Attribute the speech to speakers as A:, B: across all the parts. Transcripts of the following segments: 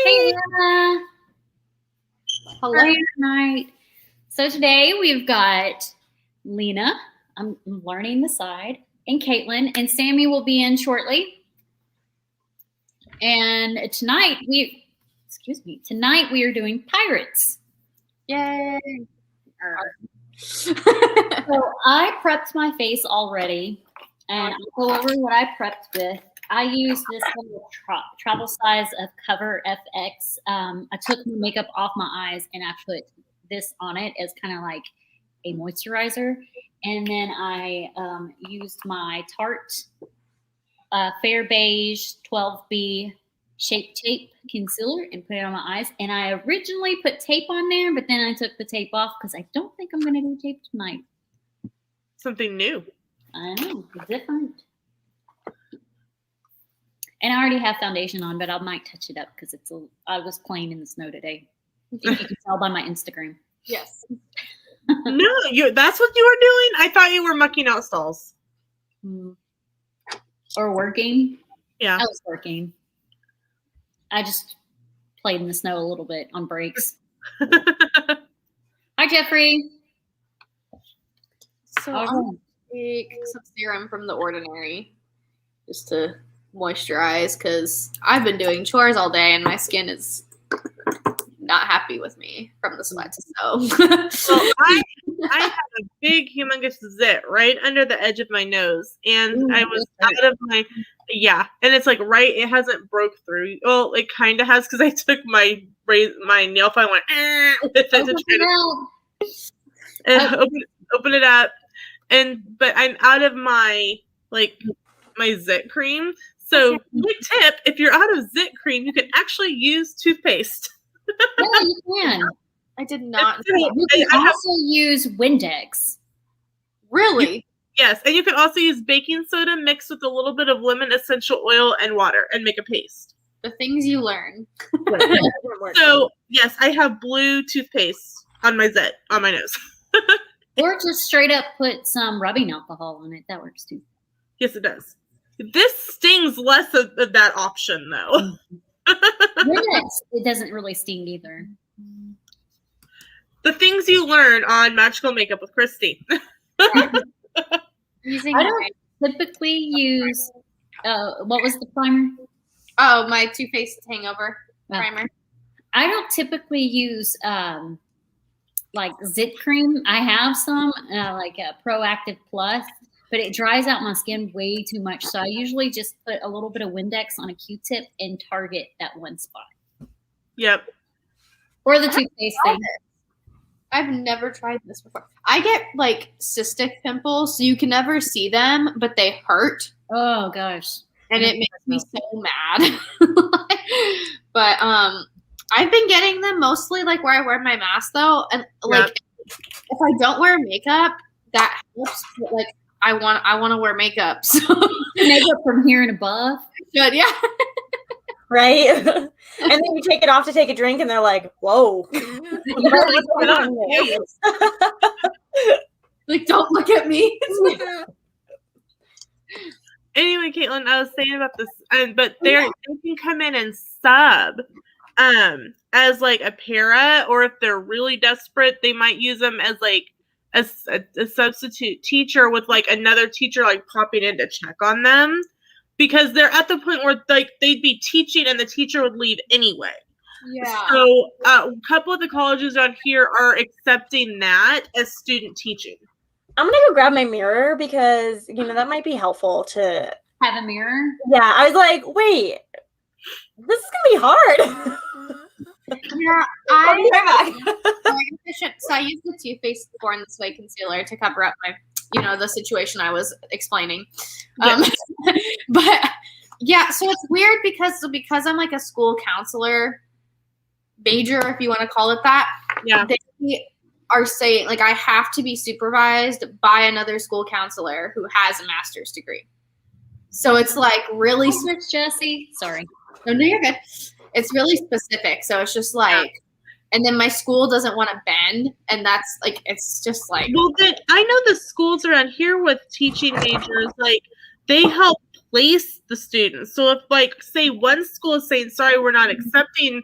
A: Hey, Anna. Hello tonight. So today we've got Lena. I'm learning the side, and Caitlin, and Sami will be in shortly. And tonight we are doing pirates.
B: Yay!
A: So I prepped my face already, and I'll go over what I prepped with. I used this little travel size of Cover FX. I took the makeup off my eyes and I put this on it as kind of like a moisturizer. And then I used my Tarte Fair Beige 12B Shape Tape Concealer and put it on my eyes. And I originally put tape on there, but then I took the tape off because I don't think I'm going to do tape tonight.
C: Something new.
A: I know, different. And I already have foundation on, but I might touch it up because I was playing in the snow today. You can tell by my Instagram.
B: Yes.
C: No, that's what you were doing? I thought you were mucking out stalls.
A: Or working.
C: Yeah.
A: I was working. I just played in the snow a little bit on breaks. Hi, Jeffrey.
B: So I'm going to take some serum from The Ordinary just to moisturize because I've been doing chores all day and my skin is not happy with me from the sweat. So
C: well, I have a big humongous zit right under the edge of my nose, and I was out of my and it's like it hasn't broke through. Well, it kind of has because I took my nail file and went with it to try to open it up, but I'm out of my zit cream. So, quick tip, if you're out of zit cream, you can actually use toothpaste.
A: Yeah, you can.
B: I did not.
A: You can also use Windex.
B: Really?
C: Yes, and you can also use baking soda mixed with a little bit of lemon essential oil and water and make a paste.
B: The things you learn.
C: So, yes, I have blue toothpaste on my zit, on my nose.
A: Or just straight up put some rubbing alcohol on it. That works too.
C: Yes, it does. This stings less of that option, though.
A: It doesn't really sting either.
C: The things you learn on Magical Makeup with Christy.
A: I don't typically use, what was the primer?
B: Oh, my Too Faced Hangover primer.
A: I don't typically use zit cream. I have some, like a Proactive Plus. But it dries out my skin way too much. So I usually just put a little bit of Windex on a Q-tip and target that one spot.
C: Yep.
A: Or the toothpaste thing.
B: I've never tried this before. I get cystic pimples, so you can never see them, but they hurt.
A: Oh gosh.
B: And it makes me so mad. But I've been getting them mostly where I wear my mask though. And if I don't wear makeup, that helps. But I want to wear makeup. So
A: makeup from here and above.
B: Good, yeah.
D: Right? And then you take it off to take a drink and they're like, whoa. What's going on here?
B: Don't look at me.
C: Anyway, Caitlin, I was saying about this, but they can come in and sub as a para, or if they're really desperate, they might use them as a substitute teacher with another teacher popping in to check on them, because they're at the point where they'd be teaching and the teacher would leave anyway.
B: Yeah.
C: So a couple of the colleges around here are accepting that as student teaching.
D: I'm gonna go grab my mirror because that might be helpful to
A: have a mirror.
D: Yeah, I was like, wait, this is gonna be hard.
B: Yeah, so I used the Too Faced Born This Way concealer to cover up my, the situation I was explaining.
C: Yes.
B: But yeah, so it's weird because I'm a school counselor major, if you want to call it that.
C: Yeah.
B: They are saying I have to be supervised by another school counselor who has a master's degree. So it's really
A: Jesse. Sorry.
B: Oh, no, you're good. It's really specific. So it's just and then my school doesn't want to bend. And that's it's just
C: well, then I know the schools around here with teaching majors, they help place the students. So if like say one school is saying, sorry, we're not accepting,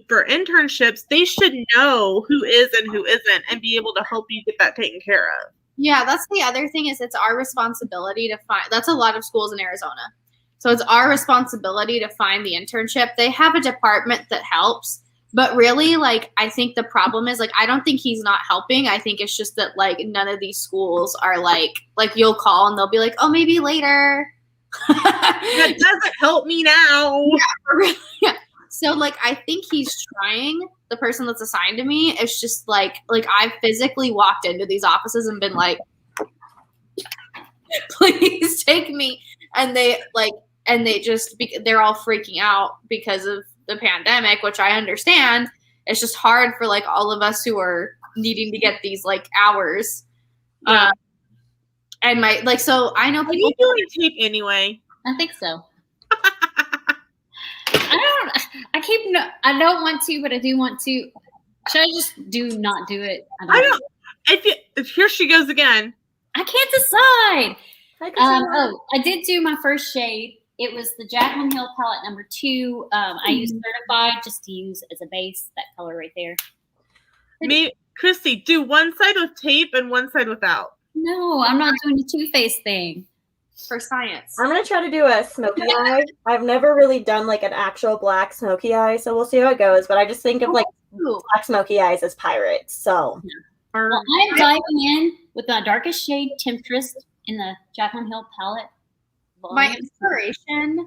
C: for internships, they should know who is and who isn't and be able to help you get that taken care of.
B: Yeah, that's the other thing is it's our responsibility to find. That's a lot of schools in Arizona. So it's our responsibility to find the internship. They have a department that helps, but really, like, I think the problem is, like, I don't think he's not helping. I think it's just that, like, none of these schools are like you'll call and they'll be like, oh, maybe later.
C: That doesn't help me now.
B: Yeah. So, like, I think he's trying. The person that's assigned to me, it's just like I've physically walked into these offices and been like, please take me. And they're all freaking out because of the pandemic, which I understand. It's just hard for like all of us who are needing to get these like hours.
C: Yeah.
B: And so I know people.
C: Are you doing a tape anyway?
A: I think so. I don't want to, but I do want to. Should I just not do it?
C: I don't. If here she goes again.
A: I can't decide. I did do my first shade. It was the Jaclyn Hill palette number 2. I used Certified just to use as a base, that color right there.
C: Christy, do one side with tape and one side without.
A: No, I'm not doing the Too Faced thing.
B: For science.
D: I'm going to try to do a smoky eye. I've never really done like an actual black smoky eye, so we'll see how it goes. But I just think of like black smoky eyes as pirates, so.
A: Well, I'm diving in with the darkest shade, Temptress, in the Jaclyn Hill palette.
B: My inspiration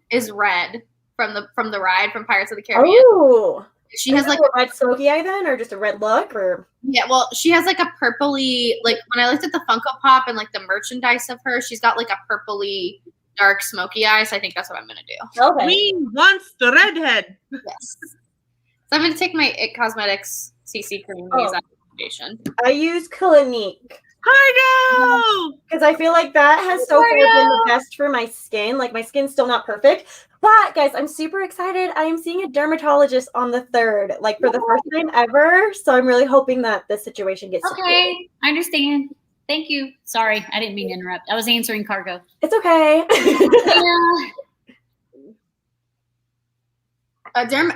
B: is Red from the ride from Pirates of the Caribbean.
D: Oh,
B: she has like
D: a red smoky eye then, or just a red look, or
B: yeah. Well, she has like a purpley. Like when I looked at the Funko Pop and like the merchandise of her, she's got like a purpley dark smoky eye. So I think that's what I'm gonna do.
D: Okay.
C: Queen wants the redhead.
B: Yes. So I'm gonna take my IT Cosmetics CC cream foundation.
C: Oh.
D: I use Clinique.
C: Cargo!
D: Because I feel like that has so far been the best for my skin. Like, my skin's still not perfect. But, guys, I'm super excited. I am seeing a dermatologist on the 3rd, like, for the first time ever. So I'm really hoping that this situation gets
A: okay. I understand. Thank you. Sorry, I didn't mean to interrupt. I was answering cargo.
D: It's okay.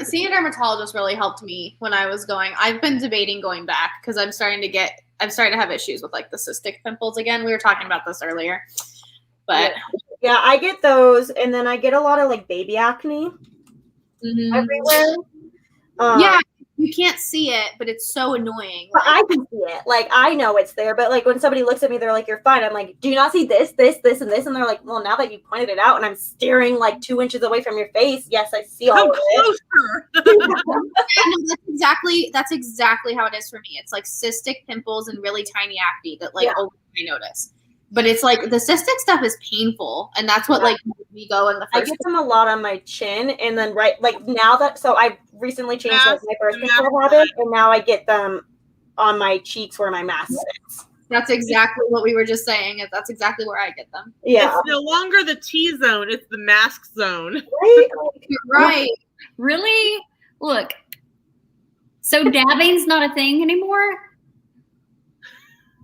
B: Seeing a dermatologist really helped me when I was going. I've been debating going back because I'm starting to have issues with like the cystic pimples again. We were talking about this earlier, but
D: yeah, I get those, and then I get a lot of like baby acne everywhere.
B: Yeah, you can't see it, but it's so annoying.
D: But I can see it. Like, I know it's there, but like when somebody looks at me, they're like, "You're fine." I'm like, "Do you not see this, this, this, and this?" And they're like, "Well, now that you pointed it out, and I'm staring like 2 inches away from your face, yes, I see all of it."
B: That's exactly how it is for me. It's like cystic pimples and really tiny acne that like I notice. But it's like the cystic stuff is painful, and that's what like made me go in the first.
D: I get them a lot on my chin, and then now that I recently changed my birth control habit, and now I get them on my cheeks where my mask sits.
B: That's exactly what we were just saying. That's exactly where I get them.
C: Yeah, it's no longer the T zone; it's the mask zone.
D: Right?
B: You're right.
A: Really? Look. So dabbing's not a thing anymore?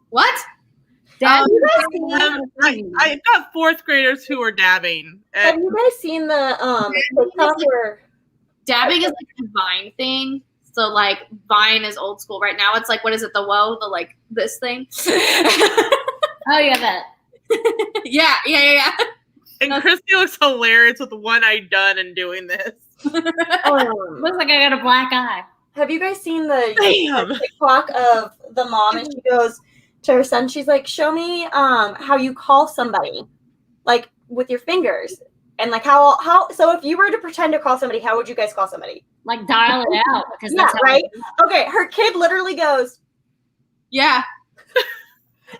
B: What?
C: I've got 4th graders who are dabbing.
D: Have you guys seen the TikTok where
B: dabbing is like a Vine thing? So like Vine is old school right now. It's like, what is it? The like this thing.
A: Oh yeah, that.
B: Yeah.
C: And Christy looks hilarious with the one-eyed done and doing this.
A: Looks like I got a black eye.
D: Have you guys seen the TikTok of the mom, and she goes to her son, she's like, "Show me how you call somebody, like with your fingers, and like how so if you were to pretend to call somebody, how would you guys call somebody?"
A: Like dial it out, because
D: that's right. Okay, her kid literally goes,
B: "Yeah,"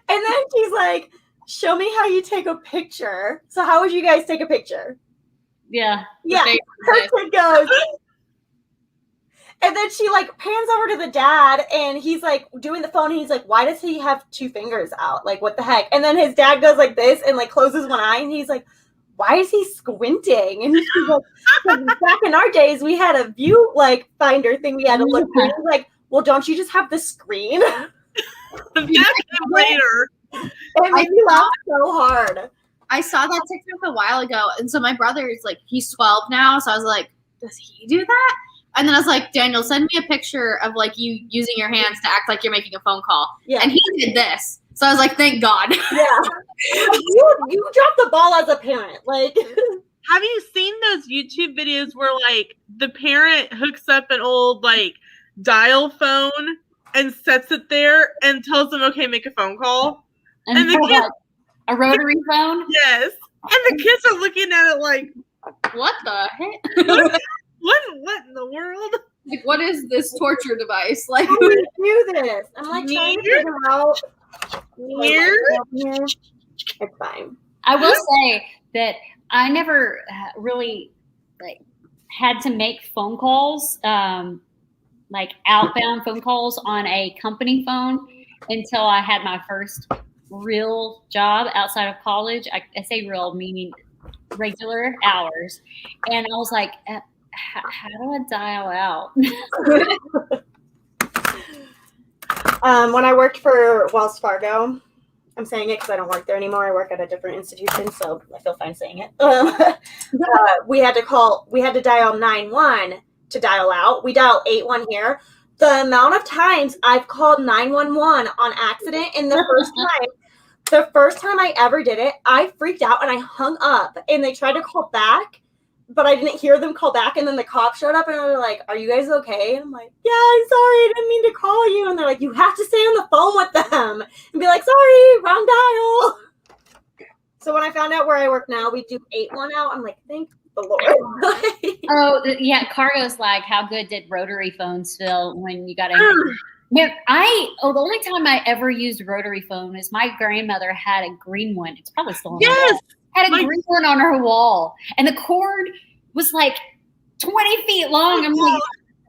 D: and then she's like, "Show me how you take a picture." So how would you guys take a picture?
A: Yeah.
D: Her kid goes. And then she like pans over to the dad, and he's like doing the phone, and he's like, "Why does he have 2 fingers out? Like, what the heck?" And then his dad goes like this and like closes one eye, and he's like, "Why is he squinting?" And she's like, "Back in our days, we had a view like finder thing we had to look through." He's like, "Well, don't you just have the screen?"
C: Later.
D: It made me laugh so hard.
B: I saw that TikTok a while ago, and so my brother is like, he's 12 now, so I was like, does he do that? And then I was like, Daniel, send me a picture of like you using your hands to act like you're making a phone call.
D: Yeah.
B: And he did this. So I was like, thank God.
D: Yeah. you dropped the ball as a parent. Like,
C: have you seen those YouTube videos where like the parent hooks up an old like dial phone and sets it there and tells them, okay, make a phone call?
A: And
C: the kids,
A: a rotary phone?
C: Yes. And the kids are looking at it like,
B: what the heck?
C: What in the world?
B: Like, what is this torture device? Like,
D: how do we do this? I'm like trying to figure out.
C: Here?
D: It's fine.
A: I will say that I never really like had to make phone calls, like outbound phone calls on a company phone until I had my first real job outside of college. I say real, meaning regular hours. And I was like, how do I dial out?
D: When I worked for Wells Fargo, I'm saying it because I don't work there anymore. I work at a different institution, so I feel fine saying it. We had to dial 911 to dial out. We dial 81 here. The amount of times I've called 911 on accident, and the first time I ever did it, I freaked out and I hung up, and they tried to call back, but I didn't hear them call back, and then the cops showed up and they were like, are you guys okay? And I'm like, yeah, I'm sorry, I didn't mean to call you. And they're like, you have to stay on the phone with them and be like, sorry, wrong dial. So when I found out where I work now, we do 81 out. I'm like, thank the Lord.
A: Oh, yeah, Cargo's like, how good did rotary phones feel when you got in? Man, the only time I ever used a rotary phone is my grandmother had a green one. It's probably still on the wall. Had a green one on her wall, and the cord was like 20 feet long. I'm like,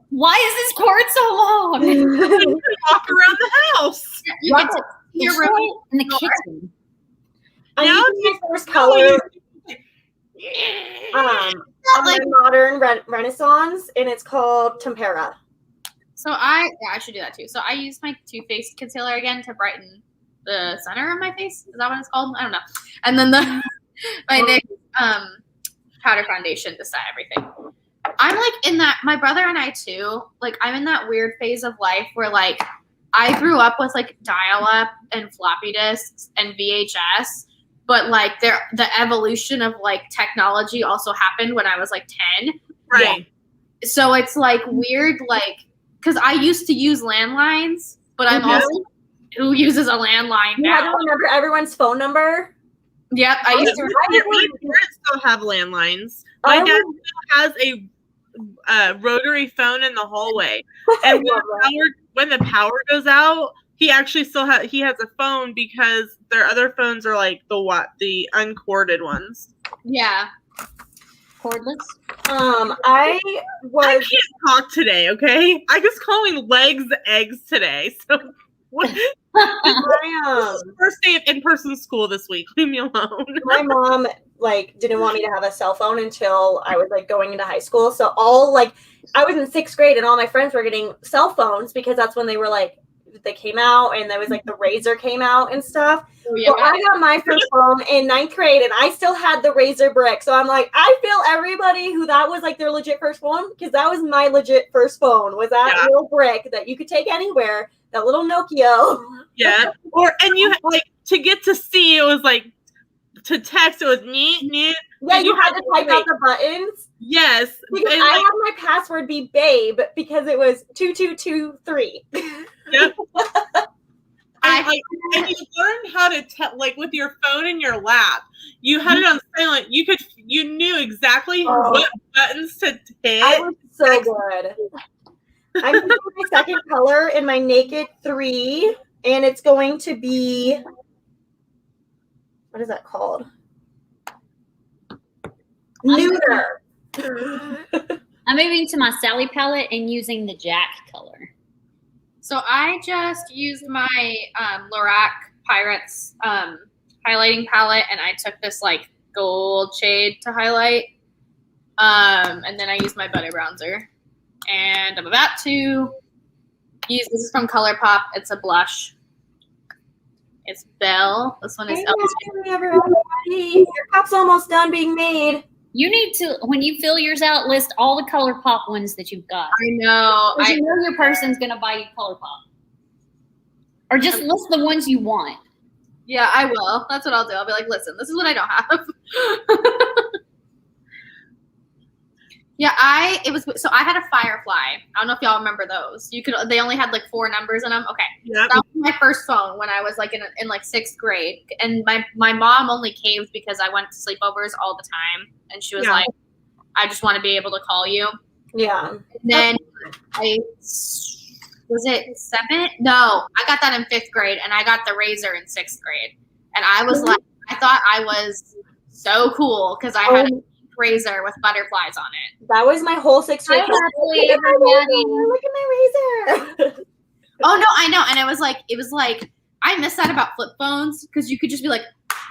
A: why is this cord so long?
C: You can walk around the house.
B: You get to your room
A: in the kitchen.
D: I used my first color on my modern Renaissance, and it's called Tempera.
B: So I should do that too. So I use my Too Faced concealer again to brighten the center of my face. Is that what it's called? I don't know. And then my NYX powder foundation to set everything. I'm like in that, my brother and I too, like I'm in that weird phase of life where like I grew up with like dial-up and floppy disks and VHS, but like the evolution of like technology also happened when I was like 10.
C: Right.
B: Yeah. So it's like weird, like, because I used to use landlines, but I'm also who uses a landline
D: You
B: now.
D: had to remember everyone's phone number.
B: Yep, I used to.
C: My parents still have landlines. My dad still has a rotary phone in the hallway, and when the power goes out, he actually still has a phone because their other phones are like the uncorded ones.
B: Yeah.
A: Cordless.
D: I
C: can't talk today, okay? I was calling legs eggs today. So what? First day of in-person school this week. Leave me alone.
D: My mom didn't want me to have a cell phone until I was going into high school. So I was in 6th grade and all my friends were getting cell phones because that's when they were they came out, and there was the Razor came out and stuff. Oh, yeah, so I got my first phone in 9th grade, and I still had the Razor brick. So I'm like, I feel everybody who that was their legit first phone, because that was my legit first phone, was that little brick that you could take anywhere, that little Nokia.
C: Yeah. And you to get to see, it was to text, it was neat.
D: Yeah, you had to type out the buttons.
C: Yes.
D: Because I had my password be babe because it was 2223.
C: Yep. And you learned how to with your phone in your lap. You had it on silent. You knew exactly what buttons to hit.
D: I was so good. I'm using my second color in my Naked 3, and it's going to be, what is that called? Neuter.
A: I'm moving to my Sally palette and using the Jack color.
B: So I just used my Lorac Pirates highlighting palette, and I took this gold shade to highlight. And then I used my butter bronzer. And I'm about to use, this is from ColourPop. It's a blush. It's Belle. This one is
D: Hey,
B: Elfster.
D: everybody. Your cup's almost done being made.
A: You need to, when you fill yours out, list all the Color Pop ones that you've got.
B: I know.
A: Because you know your person's going to buy you Color Pop. Or just list the ones you want.
B: Yeah, I will. That's what I'll do. I'll be like, listen, this is what I don't have. Yeah, I had a Firefly. I don't know if y'all remember those. They only had like 4 numbers in them. Okay.
C: Yep.
B: That was my first phone when I was like in like 6th grade. And my mom only caved because I went to sleepovers all the time. And she was like, I just want to be able to call you.
D: Yeah.
B: And then was it 7th? No, I got that in 5th grade, and I got the Razor in 6th grade. And I was like, I thought I was so cool because I had a Razor with butterflies on it.
D: That was my whole 6th grade.
A: Look at
D: my razor.
B: Oh no, I know. And it was like I miss that about flip phones because you could just be like,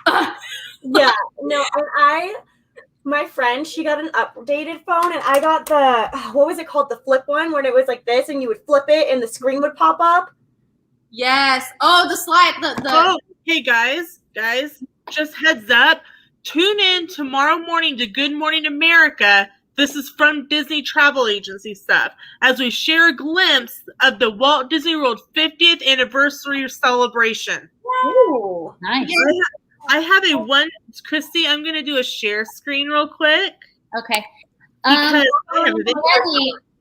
B: ugh.
D: Yeah, no, and my friend, she got an updated phone, and I got what was it called? The flip one, when it was like this, and you would flip it, and the screen would pop up.
B: Yes. Oh, the slide.
C: Oh, hey guys, just heads up. Tune in tomorrow morning to Good Morning America. This is from Disney Travel Agency stuff, as we share a glimpse of the Walt Disney World 50th anniversary celebration.
D: Ooh,
A: Nice.
C: I have Christy, I'm going to do a share screen real quick.
A: Okay.
C: Because I have a video.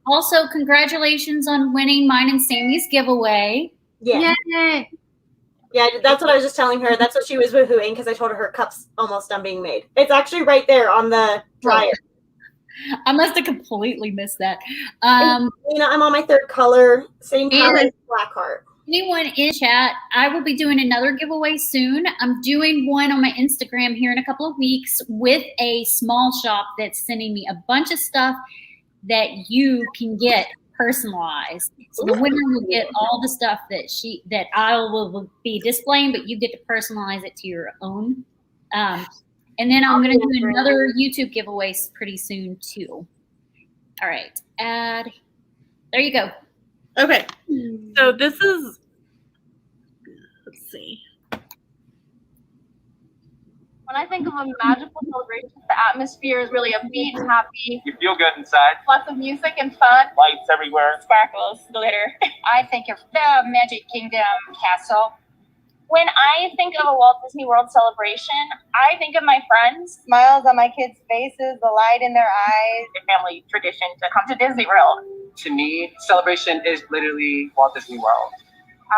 A: Also, congratulations on winning mine and Sammy's giveaway.
D: yeah.
B: Yay.
D: Yeah, that's what I was just telling her. That's what she was woohooing, because I told her her cup's almost done being made. It's actually right there on the dryer.
A: I must have completely missed that.
D: I'm on my 3rd color, same color as Black Heart.
A: Anyone in chat, I will be doing another giveaway soon. I'm doing one on my Instagram here in a couple of weeks with a small shop that's sending me a bunch of stuff that you can get personalized. So the winner will get all the stuff that I will be displaying, but you get to personalize it to your own. And then I'm going to do another YouTube giveaway pretty soon too. All right, there you go.
C: Okay, so this is, let's see.
E: When I think of a magical celebration, the atmosphere is really upbeat and happy.
F: You feel good inside.
E: Lots of music and fun.
F: Lights everywhere.
E: Sparkles, glitter.
G: I think of the Magic Kingdom castle.
E: When I think of a Walt Disney World celebration, I think of my friends.
G: Smiles on my kids' faces, the light in their eyes.
E: The family tradition to come to Disney World.
F: To me, celebration is literally Walt Disney World.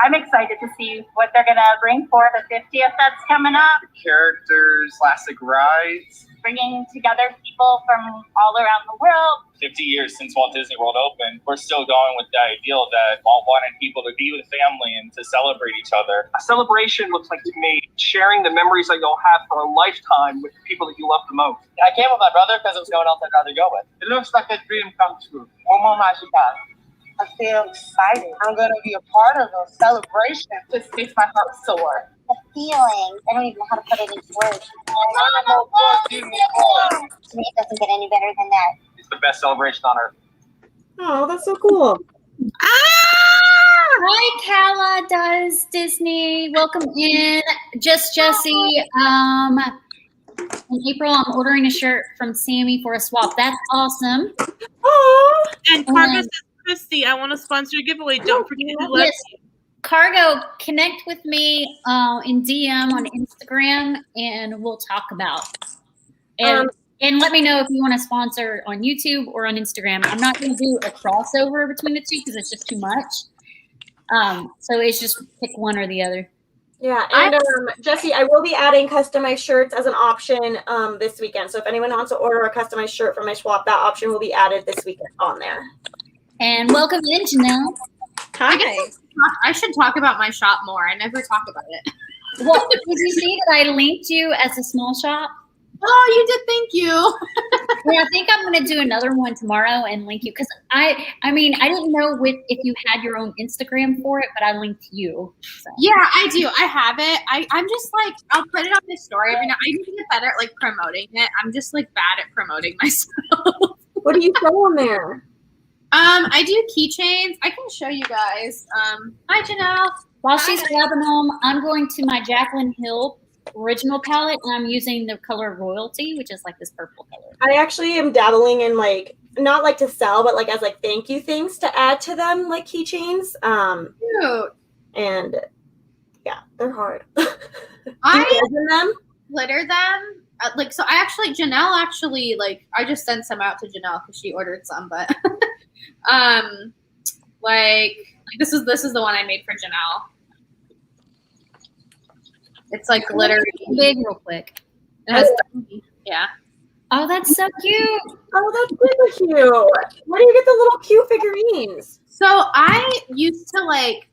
E: I'm excited to see what they're going to bring for the 50th that's coming up.
F: Characters, classic rides.
E: Bringing together people from all around the world.
H: 50 years since Walt Disney World opened, we're still going with the ideal that Walt wanted people to be with family and to celebrate each other.
F: A celebration looks like to me sharing the memories that you'll have for a lifetime with the people that you love the most.
I: I came with my brother because there was no one else I'd rather go with.
F: It looks like a dream come true.
I: More magical. I feel excited. I'm going to be a part of a celebration.
E: Just makes my heart soar.
G: The feeling, I don't even know how to put it into words. To me, it doesn't get any better than that.
F: It's the best celebration on earth.
D: Oh, that's so cool.
A: Hi, Kala does Disney. Welcome in. Just Jessie. In April, I'm ordering a shirt from Sami for a swap. That's awesome.
D: Oh,
C: And Cargo says, Christy, I want to sponsor your giveaway. Don't forget to let
A: Yes. Cargo, connect with me in DM on Instagram, and we'll talk about. And let me know if you want to sponsor on YouTube or on Instagram. I'm not going to do a crossover between the two because it's just too much. So it's just pick one or the other.
D: yeah. And Jessie, I will be adding customized shirts as an option this weekend. So if anyone wants to order a customized shirt for my swap, that option will be added this weekend on there.
A: And welcome in, Janelle.
D: Hi.
B: I should talk about my shop more. I never talk about it.
A: Well, did you see that I linked you as a small shop?
B: Oh, you did. Thank you.
A: Yeah, I think I'm going to do another one tomorrow and link you because I didn't know if you had your own Instagram for it, but I linked you. So.
B: Yeah, I do. I have it. I'm just like, I'll put it on my story every now. I need to get better at like promoting it. I'm just like bad at promoting myself.
D: What do you sell on there?
B: I do keychains. I can show you guys. Hi, Janelle.
A: While she's grabbing them, I'm going to my Jaclyn Hill original palette, and I'm using the color Royalty, which is like this purple color.
D: I actually am dabbling in like, not like to sell, but like as like thank you things to add to them, like keychains.
B: Cute.
D: And yeah, they're hard.
B: I
D: in them?
B: glitter them. So Janelle actually, like, I just sent some out to Janelle because she ordered some, but like this is the one I made for Janelle. It's like glittery.
A: Big real quick.
B: Yeah.
A: Oh, that's so cute.
D: Oh, that's super cute. Where do you get the little cute figurines?
B: So I used to like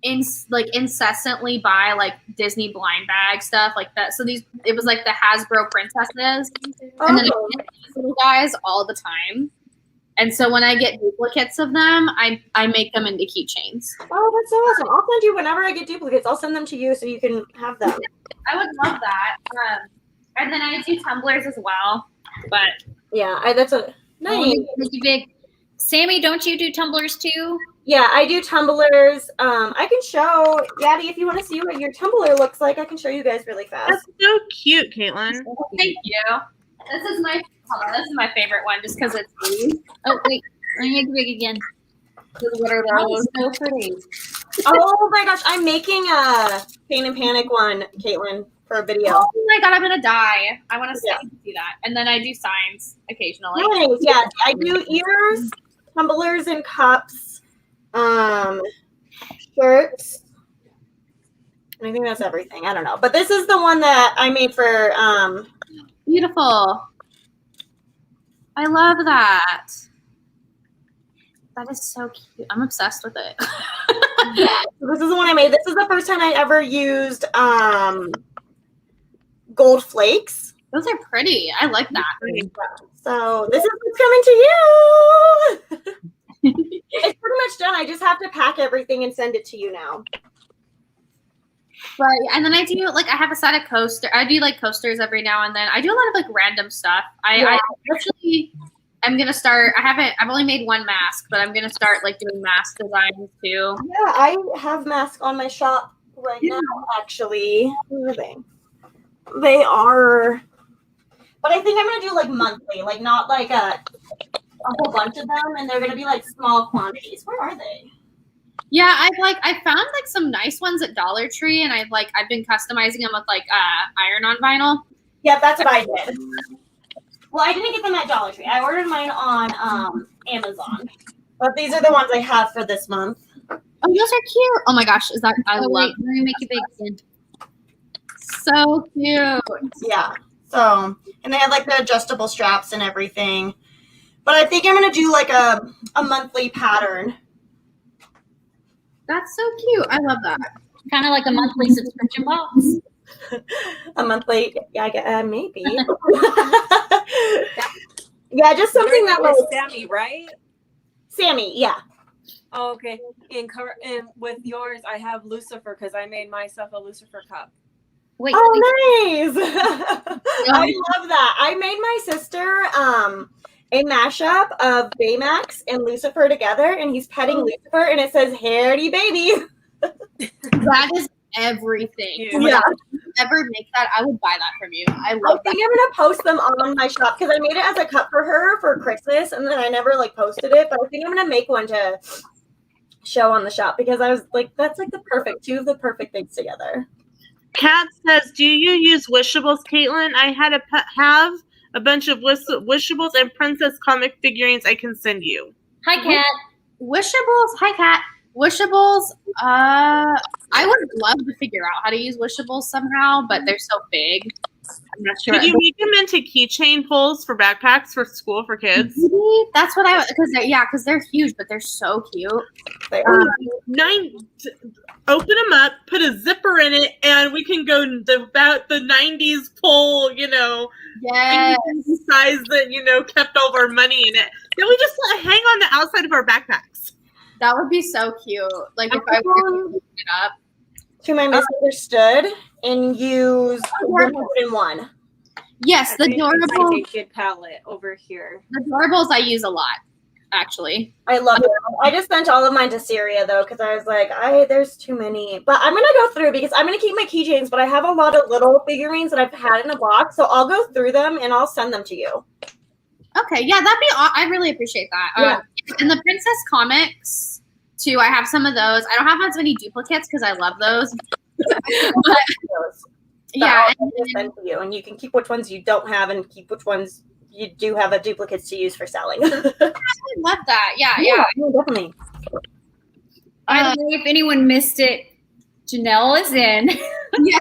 B: incessantly buy like Disney blind bag stuff like that. So it was like the Hasbro princesses, and then I get these little guys all the time. And so when I get duplicates of them, I make them into keychains.
D: Oh, that's so awesome! I'll send you whenever I get duplicates. I'll send them to you so you can have them.
B: I would love that. And then I do tumblers as well. But
D: yeah, that's a nice.
A: Big. Sami, don't you do tumblers too?
D: Yeah, I do tumblers. I can show Yaddy if you want to see what your tumbler looks like. I can show you guys really fast.
C: That's so cute, Caitlin.
B: Thank you. This is my favorite one just because it's blue.
A: Oh wait, let me make it big again.
B: What are those?
A: So pretty.
D: Oh my gosh, I'm making a Pain and Panic one, Caitlin, for a video.
B: Oh my god, I'm gonna die. I want to see that. And then I do signs occasionally.
D: Nice. Yeah, I do ears, tumblers, and cups. Shirts. And I think that's everything. I don't know. But this is the one that I made for
B: beautiful. I love that. That is so cute. I'm obsessed with it.
D: So this is the one I made. This is the first time I ever used gold flakes.
B: Those are pretty. I like that.
D: So this is what's coming to you. It's pretty much done. I just have to pack everything and send it to you now.
B: Right. And then I do I have a set of coasters. I do like coasters every now and then. I do a lot of like random stuff. I actually I'm gonna start. I've only made one mask, but I'm gonna start like doing mask designs too.
D: Yeah, I have masks on my shop right now, actually. Where are they? They are, but I think I'm gonna do like monthly, like not like a whole bunch of them, and they're gonna be like small quantities. Where are they?
B: Yeah, I found like some nice ones at Dollar Tree, and I've been customizing them with like iron-on vinyl.
D: Yeah, that's what I did. Well, I didn't get them at Dollar Tree. I ordered mine on Amazon, but these are the ones I have for this month.
B: Oh, those are cute. Oh my gosh, is that I love?
A: Let me make it big again.
B: So cute.
D: Yeah. So, and they had like the adjustable straps and everything. But I think I'm gonna do like a monthly pattern.
B: That's so cute. I love that.
A: Kind of like a monthly subscription box.
D: A monthly, yeah, maybe. Yeah, just something that was
J: Sami, right?
D: Sami, yeah.
J: Oh, okay. And with yours, I have Lucifer because I made myself a Lucifer cup.
A: Wait,
D: oh, nice! I love that. I made my sister a mashup of Baymax and Lucifer together, and he's petting Lucifer, and it says "Hardy baby."
B: That is everything.
D: Yeah.
B: If you ever make that, I would buy that from you. I love that.
D: I'm gonna post them on my shop because I made it as a cup for her for Christmas, and then I never like posted it. But I think I'm gonna make one to show on the shop because I was like, that's like the perfect two of the perfect things together.
C: Kat says, "Do you use Wishables, Caitlin? I had have a bunch of Wishables and princess comic figurines I can send you."
A: Hi, Kat.
B: Wishables. Hi, Kat. Wishables. I would love to figure out how to use Wishables somehow, but they're so big. I'm not sure.
C: Could you make them into keychain pulls for backpacks for school for kids?
B: That's what I because they're huge, but they're so cute.
C: Open them up, put a zipper in it, and we can go about the 90s pull,
B: yes.
C: size that, kept all of our money in it. Then we just hang on the outside of our backpacks.
B: That would be so cute. Like if I were to pick it up.
D: To my misunderstood and use 101.
B: Yes, the Adorables.
J: Naked palette over here.
B: The Adorables I use a lot. actually.
D: I love it. I just sent all of mine to Syria though, because I was like, there's too many. But I'm gonna go through because I'm gonna keep my keychains, but I have a lot of little figurines that I've had in a box, so I'll go through them and I'll send them to you.
B: Okay, yeah, I really appreciate that.
D: Yeah.
B: And the Princess comics too, I have some of those. I don't have as many duplicates because I love those. But, yeah,
D: I'll send to you, and you can keep which ones you don't have and keep which ones you do have a duplicates to use for selling.
B: I love that. Yeah.
D: Definitely.
A: By the way, if anyone missed it, Janelle is in.
B: Yeah.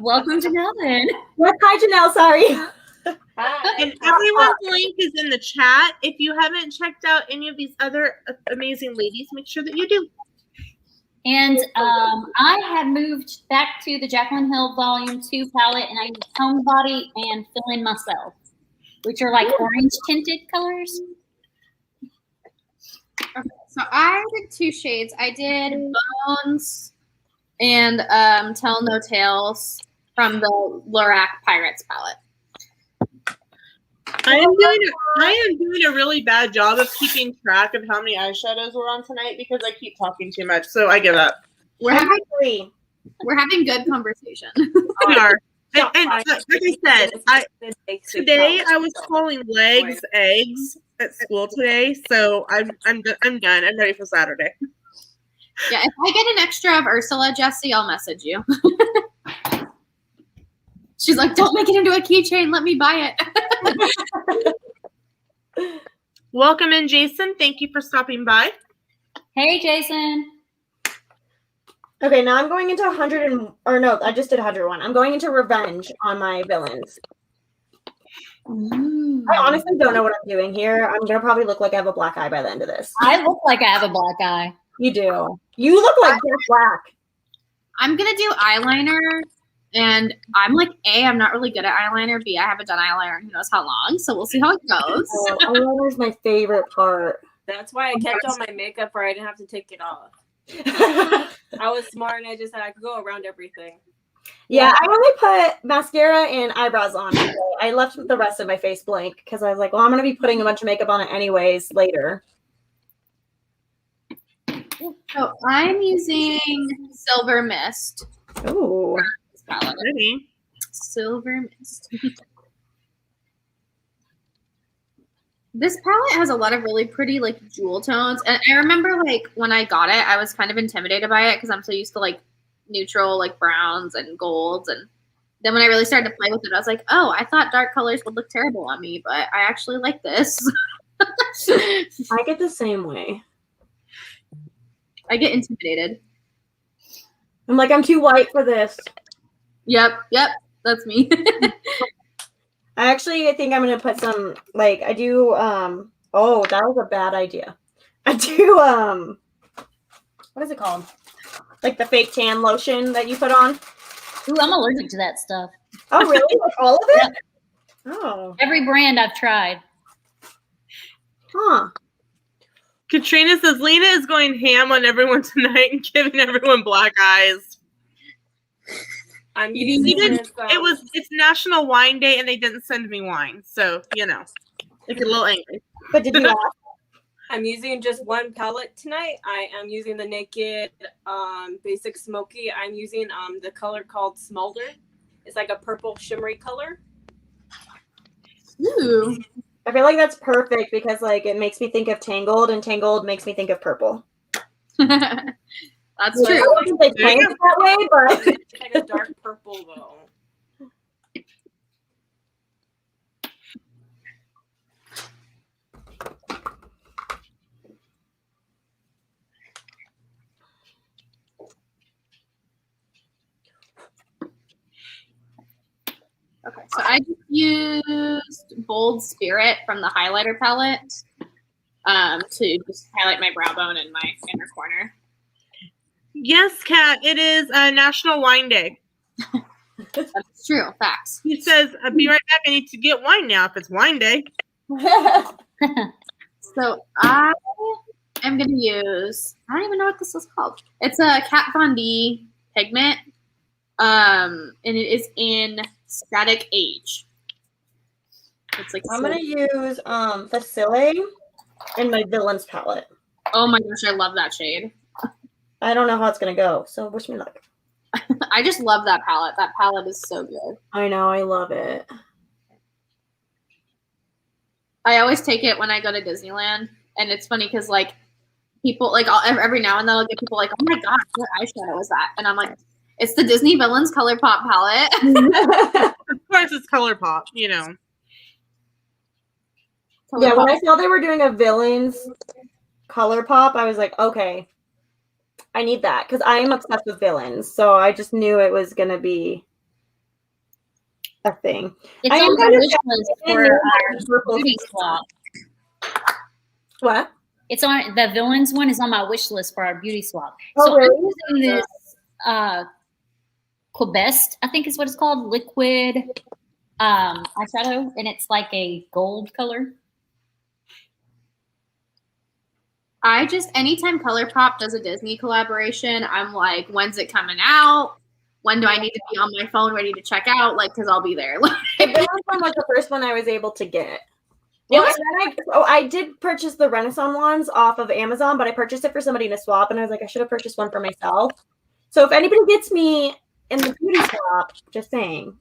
A: Welcome, Janelle in.
D: Yes, hi, Janelle. Sorry.
C: And everyone's link is in the chat. If you haven't checked out any of these other amazing ladies, make sure that you do.
A: And I have moved back to the Jaclyn Hill Volume 2 palette, and I use Homebody and Fill In Myself, which are like orange tinted colors.
B: Okay, so I did 2 shades. I did Bones and Tell No Tales from the Lorac Pirates palette.
C: I am doing a really bad job of keeping track of how many eyeshadows we're on tonight because I keep talking too much, so I give up.
B: We're having good conversation.
C: We are. And like I said, today I was calling legs eggs at school today, so I'm done. I'm ready for Saturday.
B: Yeah, if I get an extra of Ursula, Jessie, I'll message you. She's like, don't make it into a keychain. Let me buy
C: it. Welcome in, Jason. Thank you for stopping by.
A: Hey, Jason.
D: Okay, now I'm going into 100 I just did 101. I'm going into revenge on my villains. I honestly don't know what I'm doing here. I'm gonna probably look like I have a black eye by the end of this.
A: I look like I have a black eye.
D: You do. You look like you're black.
B: I'm gonna do eyeliner. And I'm like, A, I'm not really good at eyeliner. B, I haven't done eyeliner in who knows how long. So we'll see how it goes.
D: Eyeliner is my favorite part.
J: That's why I kept all my makeup where I didn't have to take it off. I was smart and I just said I could go around everything.
D: Yeah, I only put mascara and eyebrows on. So I left the rest of my face blank because I was like, well, I'm going to be putting a bunch of makeup on it anyways later.
B: So I'm using Silver Mist.
D: Ooh.
B: Silver Mist. This palette has a lot of really pretty like jewel tones, and I remember like when I got it, I was kind of intimidated by it because I'm so used to like neutral like browns and golds, and then when I really started to play with it, I was like, oh, I thought dark colors would look terrible on me, but I actually like this.
D: I get the same way.
B: I get intimidated.
D: I'm like, I'm too white for this.
B: Yep, that's me.
D: I think I'm gonna put some like I do oh, that was a bad idea. I do what is it called? Like the fake tan lotion that you put on.
A: Ooh, I'm allergic to that stuff.
D: Oh really? Like all of it?
A: Yep.
D: Oh.
A: Every brand I've tried.
D: Huh.
C: Katrina says Lena is going ham on everyone tonight and giving everyone black eyes. It's National Wine Day and they didn't send me wine, so I get a little angry.
D: But did you ask?
J: I'm using just one palette tonight. I am using the Naked Basic Smoky. I'm using the color called Smolder. It's like a purple shimmery color.
B: Ooh.
D: I feel like that's perfect because like it makes me think of Tangled, and Tangled makes me think of purple.
B: That's true.
D: I don't think they play it that way, but
J: It's like a dark purple though.
B: Okay, so I just used Bold Spirit from the highlighter palette to just highlight my brow bone and my inner corner.
C: Yes, Kat, it is National Wine Day.
B: That's true. Facts.
C: He says, I'll be right back. I need to get wine now if it's wine day.
B: So I am going to use, I don't even know what this is called. It's a Kat Von D pigment, and it is in Static Age. It's like
D: I'm gonna use Facile in my Villains palette.
B: Oh my gosh, I love that shade.
D: I don't know how it's gonna go, so wish me luck.
B: I just love that palette. That palette is so good.
D: I know, I love it.
B: I always take it when I go to Disneyland, and it's funny because like people like every now and then I'll get people like, oh my gosh, what eyeshadow is that? And I'm like, it's the Disney Villains Color Pop palette.
C: Of course, it's ColourPop. You know.
D: Yeah, when I saw they were doing a Villains ColourPop, I was like, okay, I need that because I am obsessed with villains. So I just knew it was gonna be a thing.
A: It's
D: I am
A: on my
D: gonna
A: wish list for our beauty swap.
D: What?
A: It's on the villains one is on my wish list for our beauty swap.
D: Oh,
A: So
D: really?
A: I'm using this Quebest, I think is what it's called, liquid eyeshadow, and it's like a gold color.
B: I just anytime ColourPop does a Disney collaboration, I'm like, when's it coming out? When do I need to be on my phone ready to check out? Like, because I'll be there.
D: The Villains one was the first one I was able to get. Well, and then I did purchase the Renaissance ones off of Amazon, but I purchased it for somebody to swap, and I was like, I should have purchased one for myself. So if anybody gets me in the beauty swap, just saying.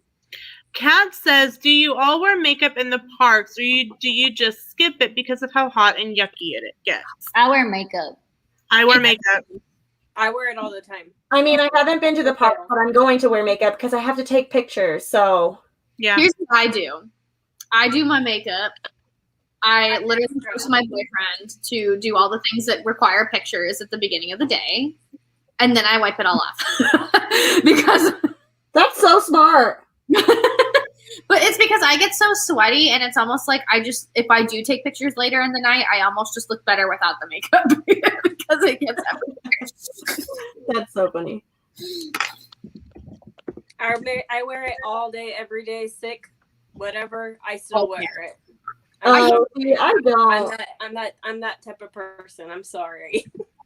C: Kat says, do you all wear makeup in the parks, or do you just skip it because of how hot and yucky it gets?
A: I wear makeup.
C: I wear makeup.
J: I wear it all the time.
D: I mean, I haven't been to the park, but I'm going to wear makeup because I have to take pictures. So
C: yeah.
B: Here's what I do. I do my makeup. I literally go to my boyfriend to do all the things that require pictures at the beginning of the day. And then I wipe it all off. Because
D: that's so smart.
B: But it's because I get so sweaty, and it's almost like if I do take pictures later in the night, I almost just look better without the makeup because it gets everywhere.
D: That's so funny.
J: I wear it all day, every day, sick, whatever. I still wear it.
D: I don't.
J: I'm that type of person. I'm sorry.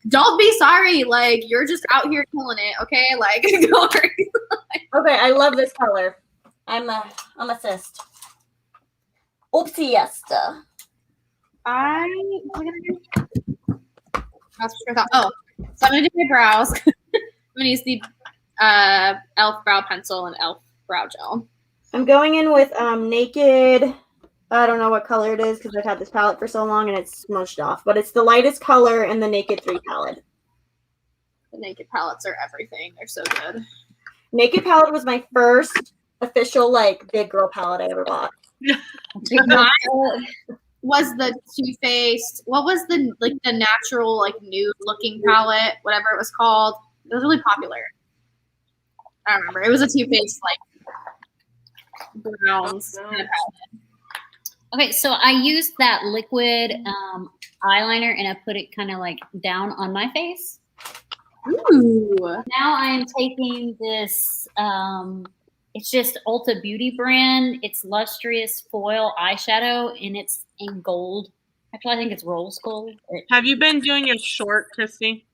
B: Don't be sorry. Like, you're just out here killing it, okay? Like, don't worry.
D: Okay, I love this color. I'm assist. Oopsie yesta.
B: So I'm gonna do my brows. I'm gonna use the Elf brow pencil and Elf brow gel.
D: I'm going in with Naked. I don't know what color it is because I've had this palette for so long and it's smudged off. But it's the lightest color in the Naked 3 palette.
B: The Naked palettes are everything. They're so good.
D: Naked palette was my first official big girl palette I ever bought.
B: Mine was the Too Faced. What was the natural nude looking palette? Whatever it was called. It was really popular. I don't remember. It was a Too Faced browns kind of palette.
A: Okay, so I used that liquid eyeliner and I put it kind of down on my face.
B: Ooh.
A: Now I am taking this, it's just Ulta Beauty brand. It's Lustrous Foil eyeshadow and it's in gold. Actually, I think it's rose gold.
C: Have you been doing your short, Christy?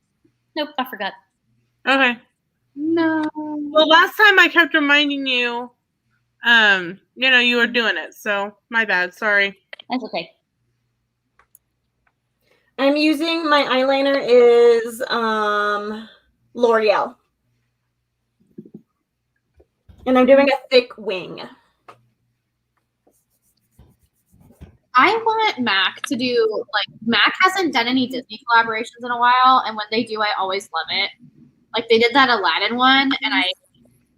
A: Nope, I forgot.
C: Okay.
B: No.
C: Well, last time I kept reminding you, you were doing it. So my bad. Sorry.
A: That's okay.
D: I'm using my eyeliner is L'Oreal. And I'm doing a thick wing.
B: I want MAC to do, MAC hasn't done any Disney collaborations in a while, and when they do, I always love it. They did that Aladdin one, and I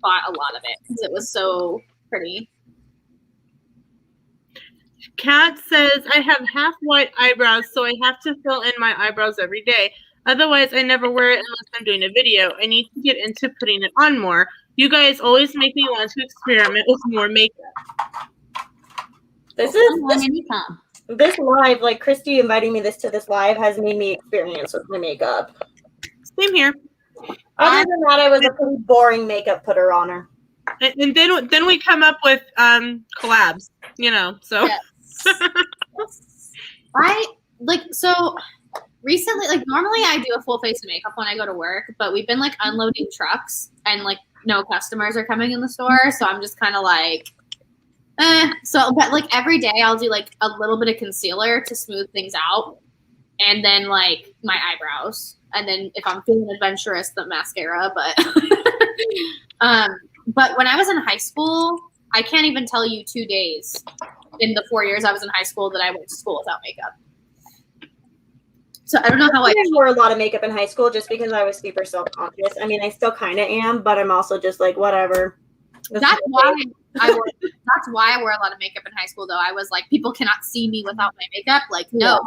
B: bought a lot of it because it was so pretty.
C: Kat says, I have half white eyebrows, so I have to fill in my eyebrows every day. Otherwise, I never wear it unless I'm doing a video. I need to get into putting it on more. You guys always make me want to experiment with more makeup.
D: This live, Christy inviting me to this live has made me experience with my makeup.
C: Same here.
D: Other than that, I was a pretty boring makeup putter on her.
C: And then we come up with collabs, so.
B: Yes. So recently, normally I do a full face of makeup when I go to work, but we've been unloading trucks and no customers are coming in the store. So I'm just kind of So, but like every day I'll do like a little bit of concealer to smooth things out, and then like my eyebrows, and then if I'm feeling adventurous, the mascara. But, but when I was in high school, I can't even tell you 2 days in the 4 years I was in high school that I went to school without makeup. So I don't know how I
D: wore a lot of makeup in high school just because I was super self-conscious. I mean, I still kind of am, but I'm also just like, whatever.
B: That's why I wore a lot of makeup in high school, though. I was like, people cannot see me without my makeup. Like, no.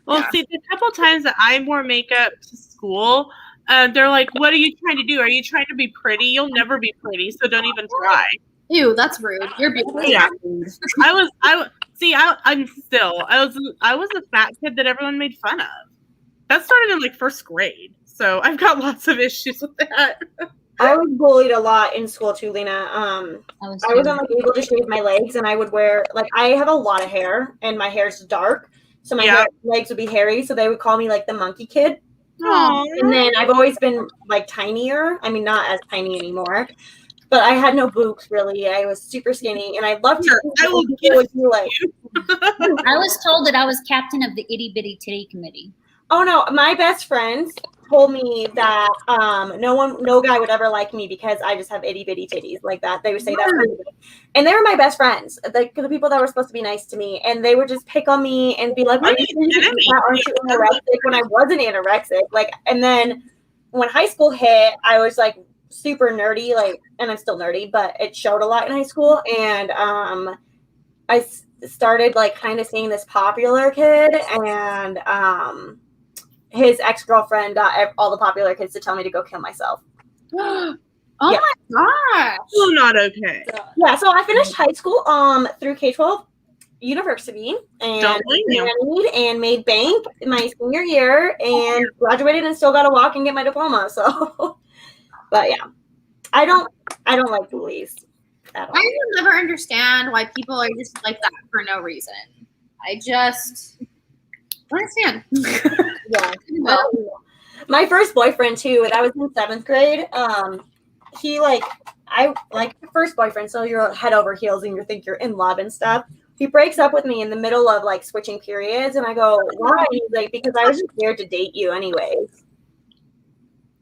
C: Well, see, the couple times that I wore makeup to school, they're like, what are you trying to do? Are you trying to be pretty? You'll never be pretty, so don't even try.
B: Ew, that's rude. You're beautiful.
C: Yeah. I was a fat kid that everyone made fun of. That started in like first grade. So I've got lots of issues with that.
D: I was bullied a lot in school too, Lena. I wasn't like able to shave my legs, and I would wear like I have a lot of hair, and my hair's dark, so my legs would be hairy. So they would call me like the monkey kid.
C: Aww.
D: And then I've always been like tinier. I mean, not as tiny anymore, but I had no boobs really. I was super skinny, and I loved it.
C: I will give you
A: I was told that I was captain of the itty bitty titty committee.
D: Oh no, my best friends told me that no guy would ever like me because I just have itty bitty titties like that. They would say that, and they were my best friends, like the people that were supposed to be nice to me, and they would just pick on me and be like, "Aren't you anorexic?" When I wasn't anorexic, like. And then when high school hit, I was like super nerdy, like, and I'm still nerdy, but it showed a lot in high school, and I started like kind of seeing this popular kid, and his ex-girlfriend got all the popular kids to tell me to go kill myself.
B: Oh my gosh.
C: Still not okay.
D: Yeah, so I finished high school through K-12 university and made bank my senior year and graduated and still got to walk and get my diploma. So but yeah. I don't like bullies at all.
B: I will never understand why people are just like that for no reason. I just understand.
D: Yeah. My first boyfriend too, that was in 7th grade. He I like first boyfriend, so you're head over heels and you think you're in love and stuff. He breaks up with me in the middle of like switching periods, and I go, why? He's like, because I was just scared to date you anyways.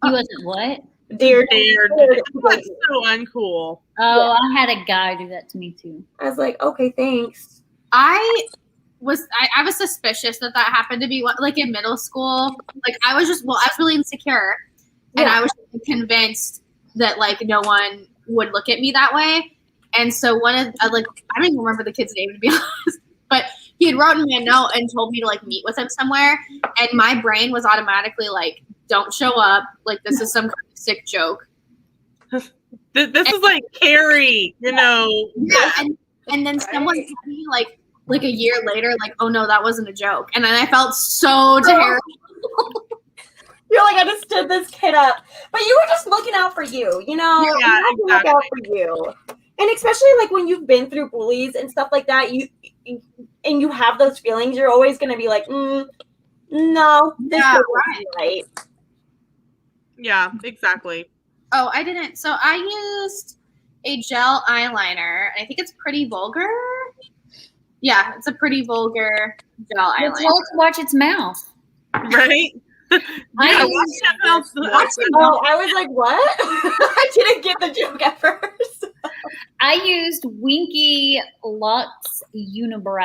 A: He wasn't what?
C: Dared. That's so uncool.
A: Oh, I had a guy do that to me too.
D: I was like, okay, thanks.
B: I was suspicious that happened to me like in middle school. Like I was really insecure, and I was convinced that like no one would look at me that way. And so I don't even remember the kid's name to be honest, but he had written me a note and told me to like meet with him somewhere, and my brain was automatically like, don't show up, like this is some kind of sick joke.
C: This is like Carrie, you know.
B: Yeah, and then someone told me like a year later, like, oh no, that wasn't a joke. And then I felt so terrible.
D: You're like, I just stood this kid up. But you were just looking out for you, you know?
C: Yeah,
D: you have to look out for you. And especially like when you've been through bullies and stuff like that, you have those feelings, you're always gonna be like, no, this isn't right.
C: Yeah, exactly.
B: Oh, I didn't. So I used a gel eyeliner. I think it's pretty vulgar. Yeah, it's a pretty vulgar gel eyeliner.
A: Let's watch its mouth.
C: Right?
A: I
D: was like, what? I didn't get the joke at first.
A: I used Winky Lux Universal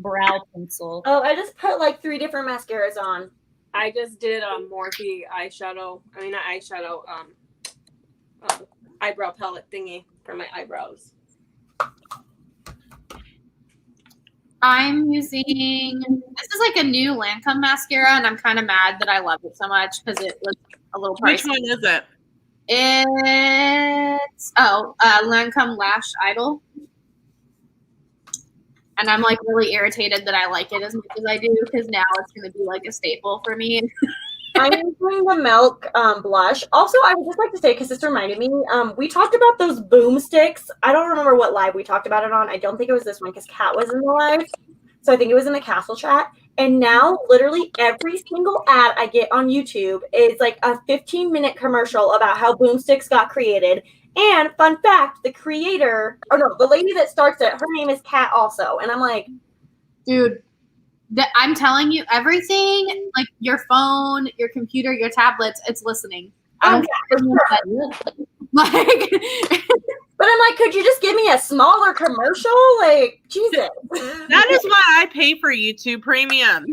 A: Brow Pencil.
D: Oh, I just put like 3 different mascaras on.
J: I just did Morphe eyeshadow. I mean, not eyeshadow. Eyebrow palette thingy for my eyebrows.
B: I'm using, this is like a new Lancome mascara, and I'm kind of mad that I love it so much because it looks a little pricey.
C: Which one is it?
B: It's Lancome Lash Idol, and I'm like really irritated that I like it as much as I do because now it's going to be like a staple for me.
D: I'm using the Milk blush. Also, I would just like to say, because this reminded me, we talked about those boom sticks. I don't remember what live we talked about it on. I don't think it was this one because Kat was in the live, so I think it was in the Castle chat. And now, literally every single ad I get on YouTube is like a 15-minute commercial about how boomsticks got created And fun fact, the lady that starts it, her name is Kat also. And I'm like,
B: dude, I'm telling you, everything, like your phone, your computer, your tablets, it's listening.
D: like, but I'm like, could you just give me a smaller commercial? Like, Jesus.
C: That is why I pay for YouTube Premium.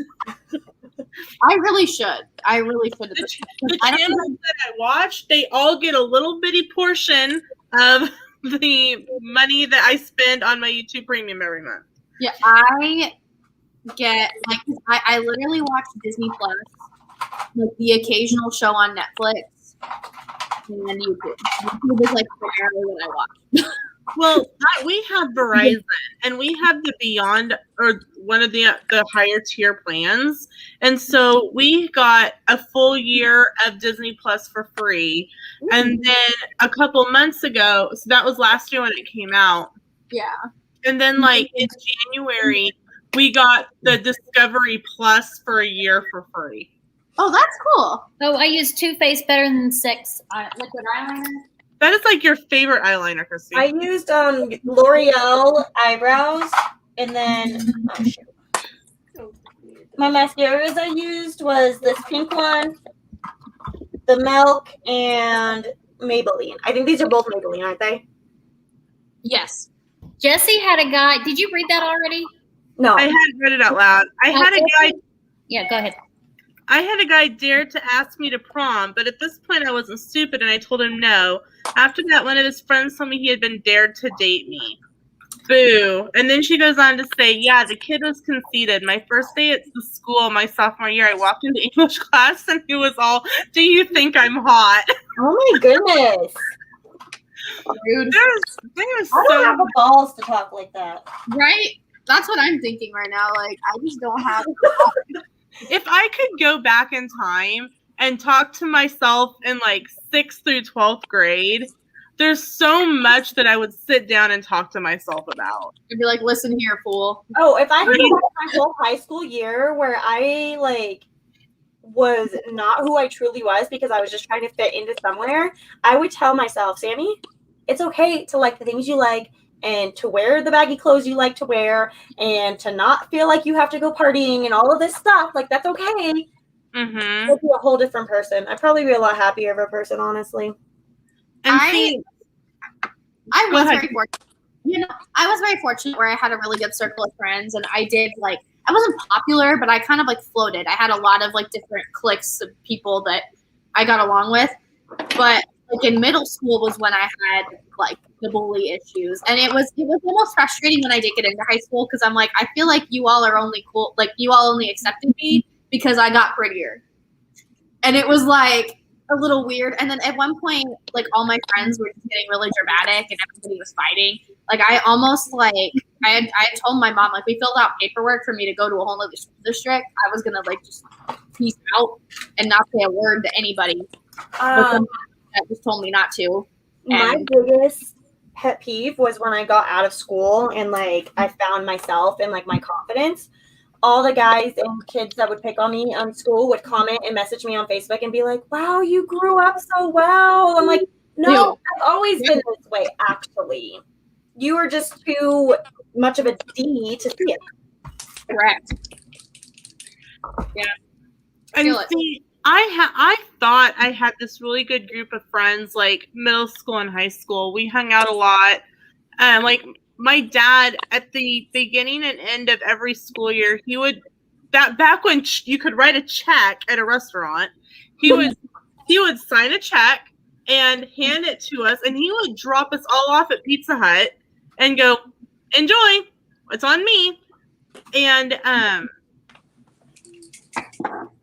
B: I really should.
C: The channels that I watch, they all get a little bitty portion of the money that I spend on my YouTube Premium every month.
B: Yeah, I get like I literally watch Disney Plus, like the occasional show on Netflix, and then YouTube. YouTube is like primarily what I watch.
C: Well, we have Verizon, and we have the Beyond, or one of the higher tier plans, and so we got a full year of Disney Plus for free. And then a couple months ago, so that was last year when it came out.
B: Yeah.
C: And then like in January, we got the Discovery Plus for a year for free.
B: Oh, that's cool.
A: Oh, I use Too Faced Better Than Sex liquid eyeliner.
C: That is like your favorite eyeliner, Christy.
D: I used L'Oreal eyebrows, and then my mascaras I used was this pink one, the Milk, and Maybelline. I think these are both Maybelline, aren't they?
B: Yes.
A: Jesse had a guy. Did you read that already?
D: No.
C: I hadn't read it out loud. I had a guy.
A: Yeah, go ahead.
C: I had a guy dare to ask me to prom, but at this point I wasn't stupid and I told him no. After that, one of his friends told me he had been dared to date me. Boo. And then she goes on to say, yeah, the kid was conceited. My first day at the school, my sophomore year, I walked into English class and he was all, do you think I'm hot?
D: Oh my goodness.
B: Dude.
C: There's
D: I don't have the balls to talk like that.
B: Right? That's what I'm thinking right now. Like, I just don't have.
C: If I could go back in time and talk to myself in like 6th through 12th grade, there's so much that I would sit down and talk to myself about.
B: I'd be like, listen here, fool.
D: Oh, if I could go back my whole high school year where I like was not who I truly was because I was just trying to fit into somewhere, I would tell myself, Sami, it's okay to like the things you like and to wear the baggy clothes you like to wear and to not feel like you have to go partying and all of this stuff. Like, that's okay.
C: Mm-hmm.
D: I'd be a whole different person. I'd probably be a lot happier of a person, honestly.
C: And
B: I was very fortunate. You know, I was very fortunate where I had a really good circle of friends, and I did like, I wasn't popular, but I kind of like floated. I had a lot of like different cliques of people that I got along with. But like in middle school was when I had like the bully issues, and it was almost frustrating when I did get into high school because I'm like, I feel like you all are only cool, like you all only accepted me because I got prettier, and it was like a little weird. And then at one point, like all my friends were just getting really dramatic, and everybody was fighting. Like I almost like I had told my mom, like, we filled out paperwork for me to go to a whole other school district. I was gonna like just peace out and not say a word to anybody. That just told me not to.
D: My biggest pet peeve was when I got out of school and like I found myself and like my confidence. All the guys and kids that would pick on me on school would comment and message me on Facebook and be like, wow, you grew up so well. I'm like, no, I've always been this way, actually. You were just too much of a D to see it.
B: Correct. Yeah.
C: And see, I thought I had this really good group of friends, like middle school and high school. We hung out a lot. Like my dad, at the beginning and end of every school year, he would, that back when you could write a check at a restaurant, he would sign a check and hand it to us, and he would drop us all off at Pizza Hut and go, enjoy, it's on me. And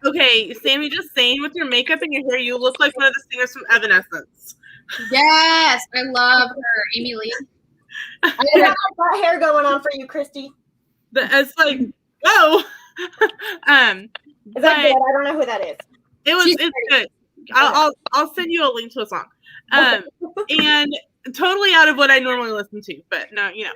C: okay, Sami, just saying, with your makeup and your hair, you look like one of the singers from Evanescence.
B: Yes, I love her, Amy Lee.
D: I got that hair going on for you, Christy.
C: It's like, oh.
D: Is that good? I don't know who that is.
C: It's good. I'll send you a link to a song. And totally out of what I normally listen to, but no, you know.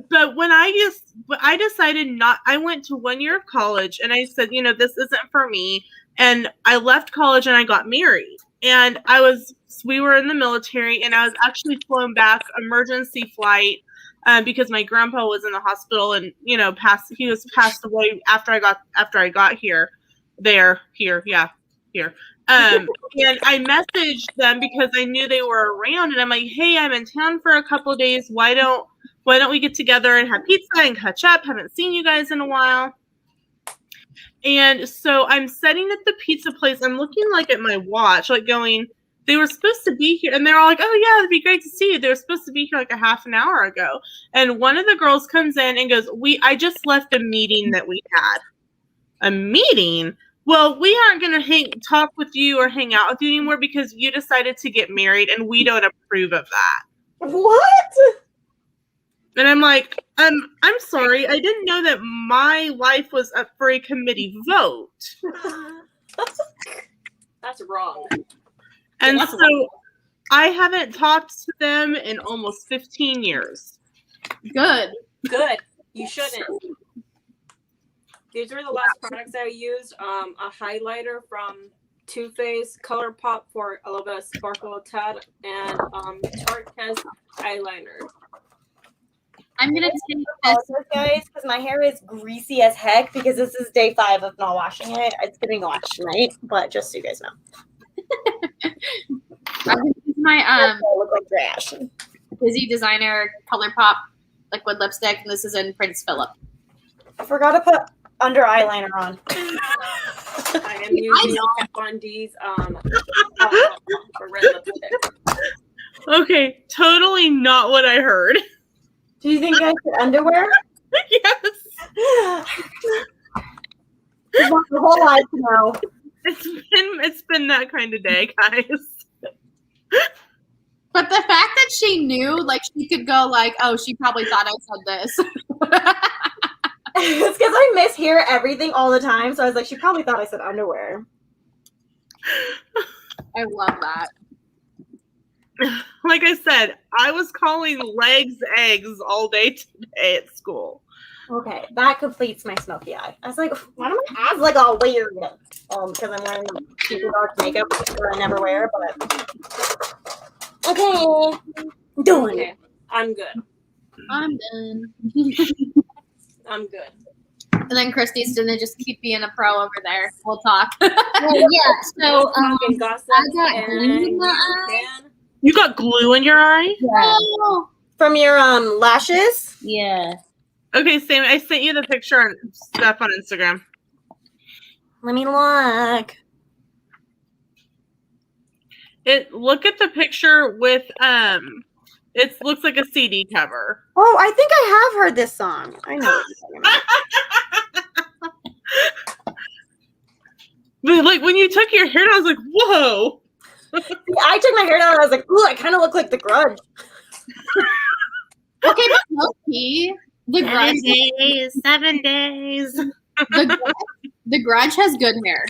C: But when I decided not, I went to 1 year of college and I said, you know, this isn't for me. And I left college and I got married. and we were in the military, and I was actually flown back emergency flight because my grandpa was in the hospital, and he was passed away after I got here. And I messaged them because I knew they were around, and I'm like, hey, I'm in town for a couple of days. Why don't we get together and have pizza and catch up? Haven't seen you guys in a while. And so I'm sitting at the pizza place. I'm looking at my watch, going, they were supposed to be here. And they're all like, oh yeah, it'd be great to see you. They were supposed to be here a half an hour ago. And one of the girls comes in and goes, I just left a meeting that we had. A meeting? Well, we aren't going to talk with you or hang out with you anymore because you decided to get married and we don't approve of that.
D: What?
C: And I'm like, I'm sorry. I didn't know that my life was up for a committee vote.
J: That's wrong.
C: And so I haven't talked to them in almost 15 years.
B: Good.
J: You shouldn't. These were the last products I used. A highlighter from Too Faced, Color Pop for a little bit of sparkle tad, and Tarte has eyeliner.
B: I'm gonna take
D: this, guys, because my hair is greasy as heck because this is day 5 of not washing it. It's getting washed tonight, but just so you guys know.
B: I'm gonna use my
D: look like trash.
B: Busy Designer Color Pop liquid lipstick, and this is in Prince Philip.
D: I forgot to put under eyeliner on.
J: I am using Undies for red lipstick.
C: Okay, totally not what I heard.
D: Do you think I said underwear?
C: Yes.
D: You want the whole life to know.
C: It's been that kind of day, guys.
B: But the fact that she knew, she could go oh, she probably thought I said this.
D: It's because I mishear everything all the time, so I was like, she probably thought I said underwear.
B: I love that.
C: Like I said, I was calling legs eggs all day today at school.
D: Okay, that completes my smoky eye. I was like, why do my eyes all weird? Because I'm wearing super dark makeup that I never wear, but okay. Doing it.
J: I'm good.
B: I'm done.
J: I'm good.
B: And then Christy's gonna just keep being a pro over there. We'll talk.
A: So I got glue in my eye.
C: You got glue in your eye?
A: Yeah.
B: Oh.
D: From your lashes?
A: Yeah.
C: Okay, Sami, I sent you the picture and stuff on Instagram.
D: Let me look.
C: Look at the picture with it looks like a CD cover.
D: Oh, I think I have heard this song. I know what you're talking about.
C: But when you took your hair down, I was like, whoa.
D: I took my hair down and I was like, ooh, I kind of look like The Grudge.
B: Okay, but low-key, The Grudge.
C: 7 days.
B: The Grudge has good hair.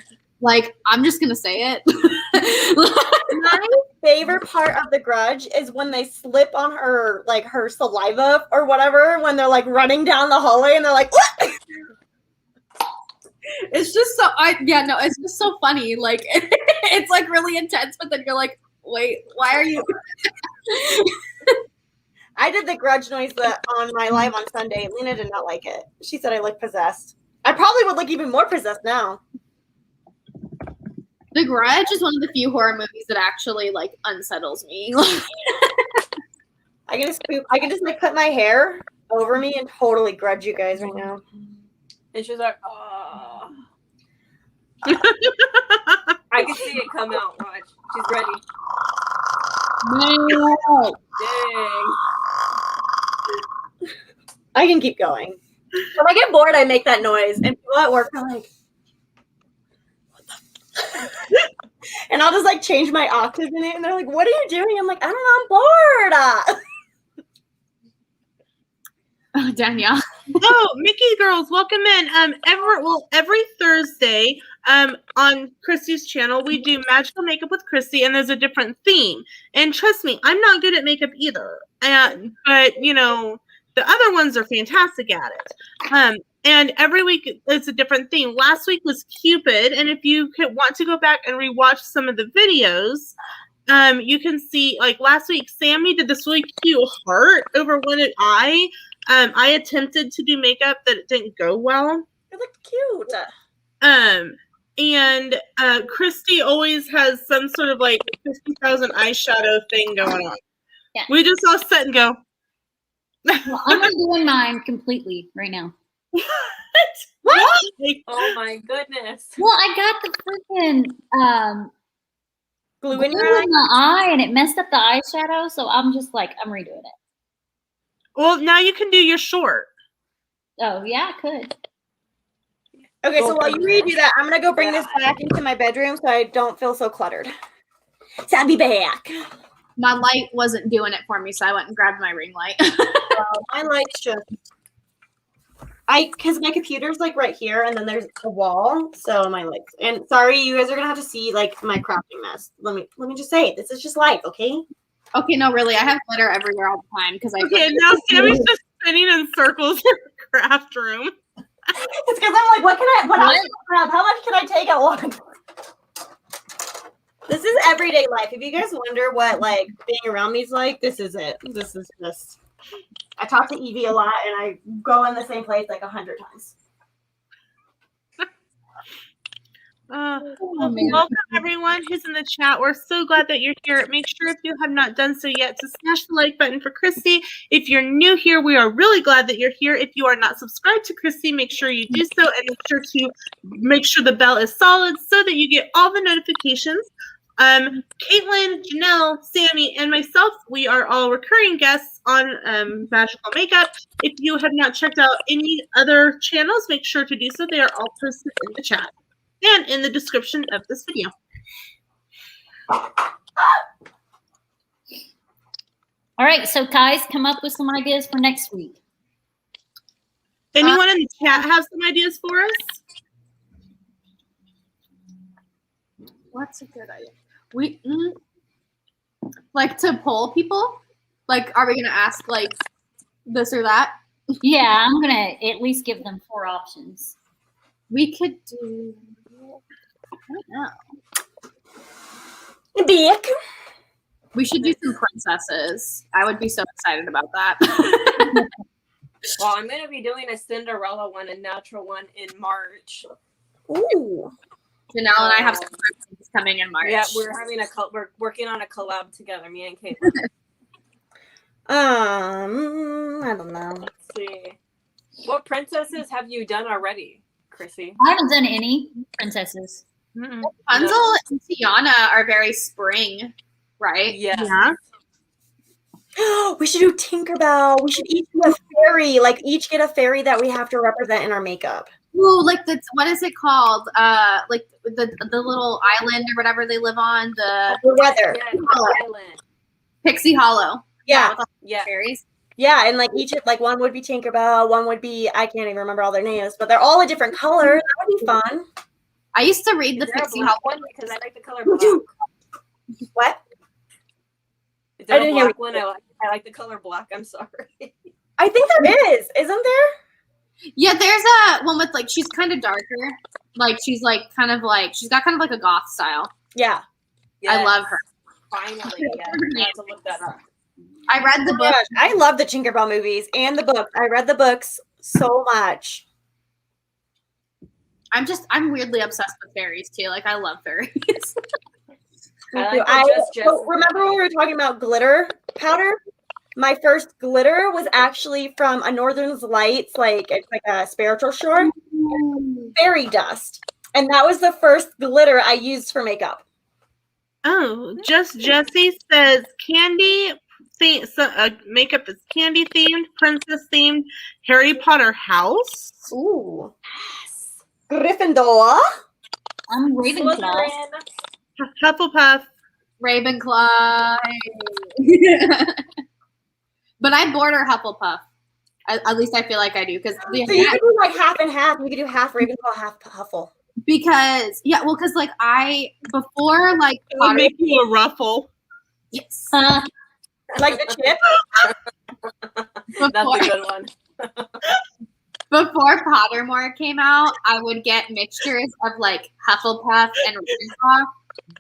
B: I'm just gonna say it.
D: My favorite part of The Grudge is when they slip on her, her saliva or whatever, when they're running down the hallway and they're like, what?
B: It's just so it's just so funny. It's really intense, but then you're like, wait, why are you?
D: I did the Grudge noise on my live on Sunday. Lena did not like it. She said I look possessed. I probably would look even more possessed now.
B: The Grudge is one of the few horror movies that actually unsettles me.
D: I can just put my hair over me and totally grudge you guys right now.
J: And she's like, oh. I can see it come out. Watch. She's ready.
B: No.
J: Dang.
D: I can keep going. When I get bored, I make that noise, and people at work are like, "What the?" And I'll just change my octave in it, and they're like, "What are you doing?" I'm like, "I don't know. I'm bored."
B: Oh, Danielle.
C: Oh, Mickey girls, welcome in. Every Thursday, on Christy's channel, we do magical makeup with Christy, and there's a different theme. And trust me, I'm not good at makeup either. But the other ones are fantastic at it. And every week it's a different theme. Last week was Cupid, and if you want to go back and rewatch some of the videos, you can see, like last week, Sami did this really cute heart over one eye. I attempted to do makeup that it didn't go well.
D: It looked cute.
C: And Christy always has some sort of like 50,000 eyeshadow thing going on.
A: Yeah.
C: We just all sit and go.
A: Well, I'm undoing mine completely right now.
C: What?
J: Oh my goodness.
A: Well, I got the freaking
D: Glue in
A: glue
D: your eye?
A: in the eye, and it messed up the eyeshadow. So I'm just like, I'm redoing it.
C: Well, now you can do your short.
A: Oh yeah, I could.
D: Okay, so while you redo that, I'm gonna go bring this back into my bedroom so I don't feel so cluttered. So I'll be back.
B: My light wasn't doing it for me, so I went and grabbed my ring light.
D: My light's just because my computer's like right here, and then there's a wall, so my lights. And sorry, you guys are gonna have to see like my crafting mess. Let me just say, this is just life, okay?
B: Okay, no, really, I have glitter everywhere all the time because I.
C: Okay, now Sami's just spinning in circles in the craft room.
D: It's because I'm like, what else? How much can I take at once? This is everyday life. If you guys wonder what like being around me's like, this is it. This is just. I talk to Evie a lot, and I go in the same place like 100 times.
C: Welcome everyone who's in the chat. We're so glad that you're here. Make sure if you have not done so yet to smash the like button for Christy. If you're new here, we are really glad that you're here. If you are not subscribed to Christy, make sure you do so, and make sure the bell is solid so that you get all the notifications. Caitlin, Janelle, Sami, and myself, we are all recurring guests on Magical Makeup. If you have not checked out any other channels, make sure to do so. They are all posted in the chat and in the description of this video.
A: All right, so guys, come up with some ideas for next week.
C: Anyone in the chat have some ideas for us?
B: What's a good idea? We like to poll people. Like, are we gonna ask like this or that?
A: Yeah, I'm gonna at least give them 4 options.
B: We could do. I don't know.
D: Beak.
B: We should do some princesses. I would be so excited about that.
J: Well, I'm gonna be doing a Cinderella one, a natural one in March.
D: Ooh.
B: Janelle and I have some princesses coming in March.
J: Yeah, we're working on a collab together, me and Caitlin.
D: I don't know.
J: Let's see. What princesses have you done already, Chrissy?
A: I haven't done any princesses.
B: Rapunzel and Tiana are very spring, right?
J: Yeah.
D: We should do Tinkerbell. We should each do a fairy. Like each get a fairy that we have to represent in our makeup.
B: Ooh, like what is it called? Like the little island or whatever they live on. The
D: weather.
J: Island.
B: Pixie Hollow.
D: Yeah.
B: Yeah. Fairies.
D: Yeah, and like each like one would be Tinkerbell, one would be I can't even remember all their names, but they're all a different color. That would be fun.
B: I used to read the Pixie Hollow
J: one because I like the color black.
D: What?
J: Is there
D: I didn't
J: a
D: hear
J: black one? I like the color black. I'm sorry.
D: I think there is, isn't there?
B: Yeah, there's a one with like she's kind of darker. Like she's like kind of like she's got kind of like a goth style.
D: Yeah.
B: I love her.
J: Finally, yeah. I have to look that up.
B: I read the book.
D: Gosh, I love the Tinkerbell movies and the books. I read the books so much.
B: I'm weirdly obsessed with fairies too. Like I love fairies.
D: Remember when we were talking about glitter powder? My first glitter was actually from a Northern Lights, like it's like a spiritual short, fairy dust, and that was the first glitter I used for makeup.
C: Oh, just Jesse says candy. Makeup is candy themed, princess themed, Harry Potter house.
D: Ooh, yes. Gryffindor.
A: I'm Ravenclaw.
C: Hufflepuff.
B: Ravenclaw. But I border Hufflepuff. At least I feel like I do because
D: so you could do like half and half. You could do half Ravenclaw, half Huffle.
B: Because like I before like
C: it would make you a ruffle.
B: Yes.
D: Like the chip?
J: That's a good one.
B: Before Pottermore came out, I would get mixtures of like Hufflepuff and Ravenclaw.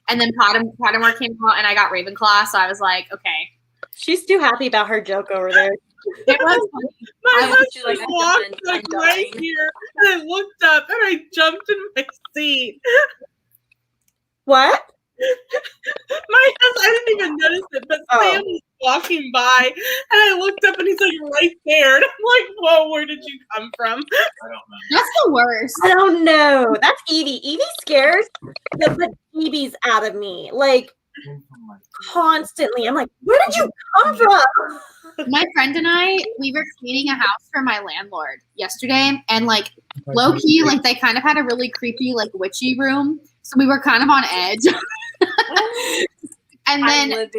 B: And then Pottermore came out and I got Ravenclaw. So I was like, okay.
D: She's too happy about her joke over there.
B: It was funny.
C: My
J: She's
C: husband
J: like,
C: walked
J: I'm
C: like
J: dying.
C: right here, and I looked up and I jumped in my seat.
D: What?
C: My husband, I didn't even notice it, but Sam was walking by, and I looked up and he's like right there, and I'm like, "Whoa, where did you come from?"
H: I don't know.
B: That's the worst.
D: I don't know. That's Evie. Evie scares the beebies out of me. Like, constantly. I'm like, where did you come from?
B: My friend and I, we were cleaning a house for my landlord yesterday, and like low key, like they kind of had a really creepy, like witchy room. So we were kind of on edge. And then,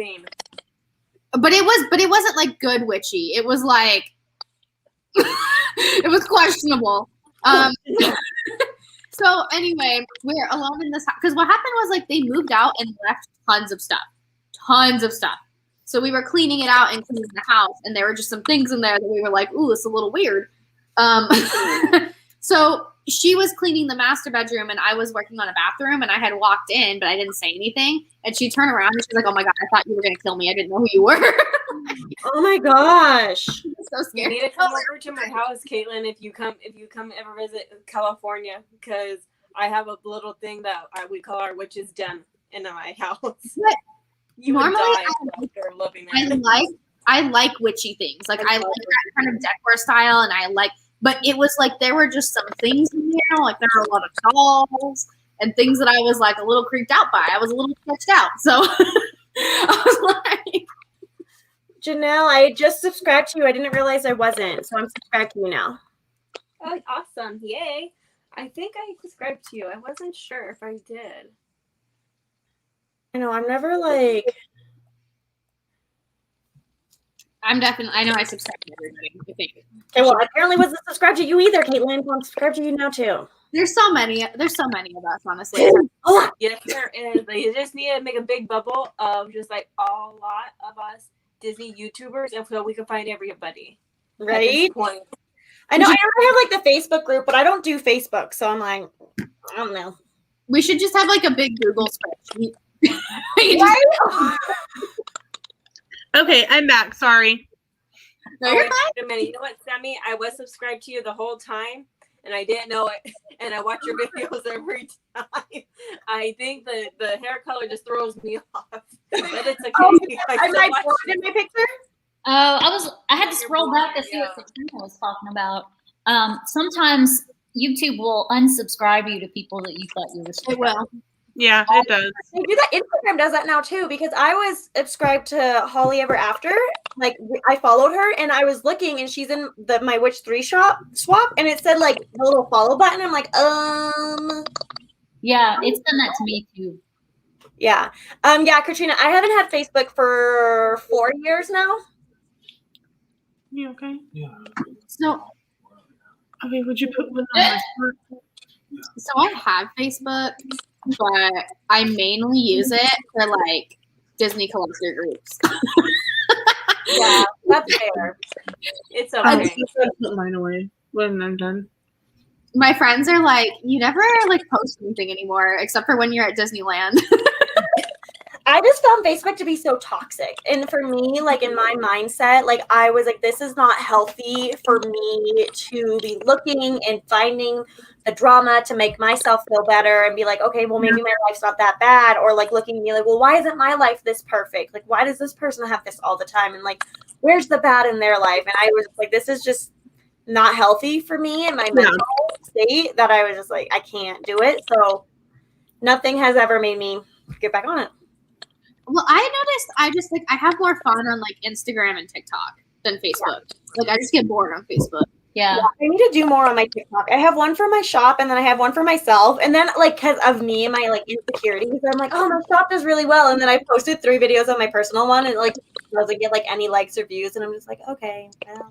B: but it wasn't like good witchy. It was like, it was questionable. So anyway, we're alone in this house. Because what happened was like they moved out and left tons of stuff. So we were cleaning it out and cleaning the house, and there were just some things in there that we were like, ooh, it's a little weird. So she was cleaning the master bedroom, and I was working on a bathroom, and I had walked in, but I didn't say anything. And she turned around, and she was like, oh my God, I thought you were going to kill me. I didn't know who you were.
D: Oh my gosh.
B: So
J: You
B: scared.
J: need to come over to my house, Caitlin, if you come ever visit California, because I have a little thing that we call our witch's den in my house.
B: But
J: You would
B: normally
J: die after living there.
B: I like witchy things. Like I like that kind of decor style, and but it was like there were just some things in here. Like there were a lot of dolls and things that I was like a little creeped out by. I was a little sketched out. So I was like,
D: Janelle, I just subscribed to you. I didn't realize I wasn't. So I'm subscribed to you now.
J: Oh, awesome. Yay. I think I subscribed to you. I wasn't sure if I did.
D: I know, I'm never like...
B: I know I subscribed to everybody. I think.
D: Okay, well, I apparently wasn't subscribed to you either, Caitlin. So I'm subscribed to you now too.
B: There's so many of us, honestly.
J: Yes, there is. You just need to make a big bubble of just like a lot of us Disney YouTubers, and so we can find everybody.
D: Right? I know. I have like the Facebook group, but I don't do Facebook, so I'm like, I don't know.
B: We should just have like a big Google spreadsheet.
D: Right?
C: Okay, I'm back. Sorry.
B: No, you're
J: wait a minute. You know what, Sami? I was subscribed to you the whole time, and I didn't know it. And I watch your videos every time. I think the hair color just throws me off, but it's okay.
D: Am I blonde in my picture?
A: I had to scroll back to see what Christina was talking about. Sometimes YouTube will unsubscribe you to people that you thought you were subscribed.
B: It will.
C: Yeah, it does.
D: They do that. Instagram does that now too, because I was subscribed to Holly Ever After. Like I followed her, and I was looking, and she's in my Witch 3 swap, and it said like the little follow button. I'm like,
A: Yeah, it's done that to me too.
D: Yeah. Yeah, Katrina, I haven't had Facebook for 4 years now.
C: You okay?
H: Yeah.
B: So,
C: okay, would you put one on my shirt?
B: So I have Facebook, but I mainly use it for like Disney collector groups.
D: Yeah, that's fair.
J: It's
C: I
J: okay.
C: just gotta put mine away when I'm done.
B: My friends are like, you never like post anything anymore except for when you're at Disneyland.
D: I just found Facebook to be so toxic. And for me, like in my mindset, like I was like, this is not healthy for me to be looking and finding the drama to make myself feel better and be like, okay, well, maybe my life's not that bad. Or like looking at me like, well, why isn't my life this perfect? Like, why does this person have this all the time? And like, where's the bad in their life? And I was like, this is just not healthy for me and my mental state, that I was just like, I can't do it. So nothing has ever made me get back on it.
B: Well, I noticed I have more fun on like Instagram and TikTok than Facebook. Like I just get bored on Facebook.
A: Yeah.
D: I need to do more on my TikTok. I have one for my shop, and then I have one for myself. And then like because of me and my like insecurities, I'm like, oh, my shop does really well. And then I posted 3 videos on my personal one, and like doesn't get like any likes or views. And I'm just like, okay. Well.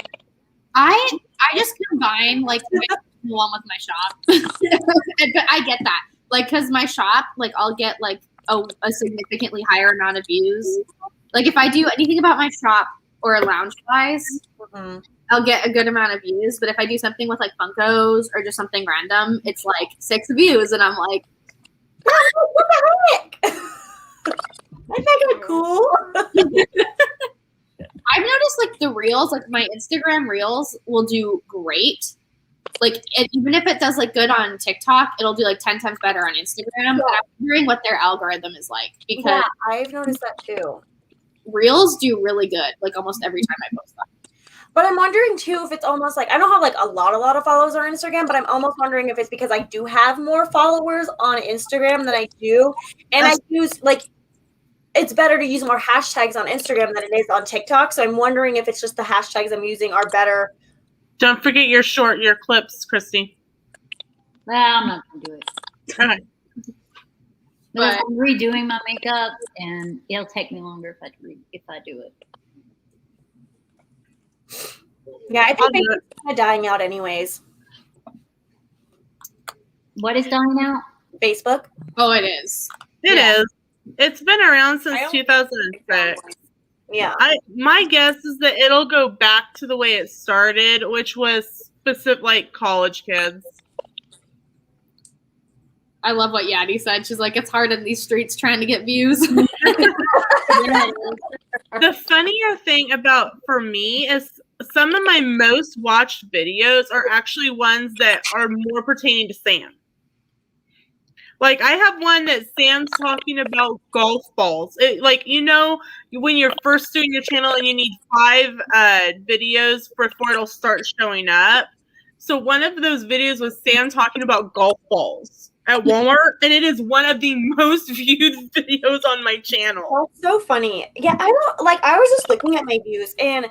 B: I just combine like my personal one with my shop. But I get that. Like because my shop, like I'll get like a significantly higher amount of views Like if I do anything about my shop or Loungeflies, I'll get a good amount of views. But if I do something with like Funkos or just something random, it's like 6 views, and I'm like,
D: what the heck? I think it's cool.
B: I've noticed like the reels, like my Instagram reels will do great. Like even if it does like good on TikTok, it'll do like 10 times better on Instagram. Yeah. And I'm wondering what their algorithm is like, because
D: I've noticed that too.
B: Reels do really good, like almost every time I post them.
D: But I'm wondering too if it's almost like I don't have like a lot of followers on Instagram, but I'm almost wondering if it's because I do have more followers on Instagram than I do, and I use like it's better to use more hashtags on Instagram than it is on TikTok. So I'm wondering if it's just the hashtags I'm using are better.
C: Don't forget your clips, Christy.
A: Well, I'm not gonna do it.
C: Okay.
A: But I'm redoing my makeup, and it'll take me longer if I do it.
D: Yeah, I think it's kind of dying out anyways.
A: What is dying out?
D: Facebook.
B: Oh, it is.
C: It is. It's been around since 2006.
D: Yeah.
C: My guess is that it'll go back to the way it started, which was specific, like college kids.
B: I love what Yadi said. She's like, it's hard in these streets trying to get views.
C: The funnier thing for me is some of my most watched videos are actually ones that are more pertaining to Sam. Like I have one that Sam's talking about golf balls. When you're first doing your channel and you need 5 videos before it'll start showing up. So one of those videos was Sam talking about golf balls at Walmart, and it is one of the most viewed videos on my channel.
D: That's so funny. Yeah, I was just looking at my views, and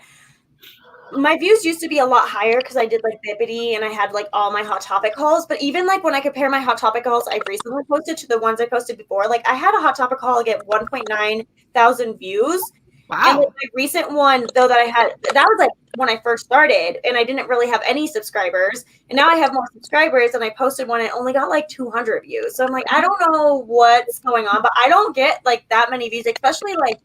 D: my views used to be a lot higher because I did like Bippity and I had like all my Hot Topic hauls. But even like when I compare my Hot Topic hauls I've recently posted to the ones I posted before, like I had a Hot Topic haul get 1.9 thousand views.
C: Wow.
D: And like, my recent one though that I had, that was like when I first started and I didn't really have any subscribers. And now I have more subscribers, and I posted one and only got like 200 views. So I'm like, I don't know what's going on, but I don't get like that many views, especially like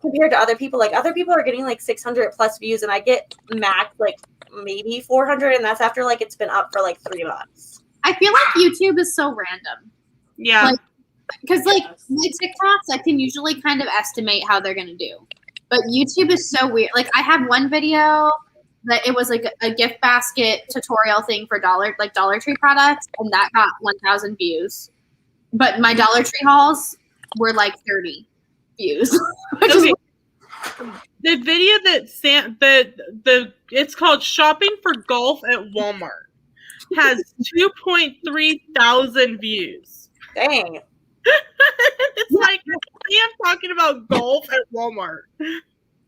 D: compared to other people. Like other people are getting like 600 plus views, and I get max like maybe 400, and that's after like it's been up for like 3 months.
B: I feel like YouTube is so random.
C: Yeah.
B: Because like my TikToks, I can usually kind of estimate how they're gonna do. But YouTube is so weird. Like I have one video that it was like a gift basket tutorial thing for Dollar Tree products, and that got 1,000 views. But my Dollar Tree hauls were like 30 views.
C: Okay. The video that it's called Shopping for Golf at Walmart has 2.3 thousand views.
D: Dang.
C: It's like I'm talking about golf at Walmart.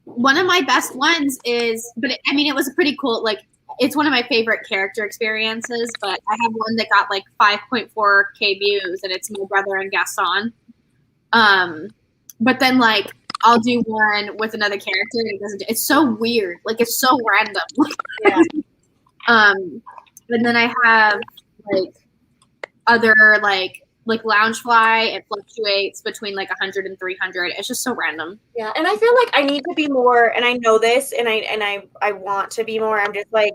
B: One of my best ones is, it was a pretty cool, like, it's one of my favorite character experiences, but I have one that got like 5.4K views, and it's my brother and Gaston. But then like I'll do one with another character and it doesn't. It's so weird. Like it's so random.
D: Yeah.
B: And then I have like other like Loungefly. It fluctuates between like 100 and 300. It's just so random.
D: Yeah, and I feel like I need to be more, and I know this, and I want to be more. I'm just like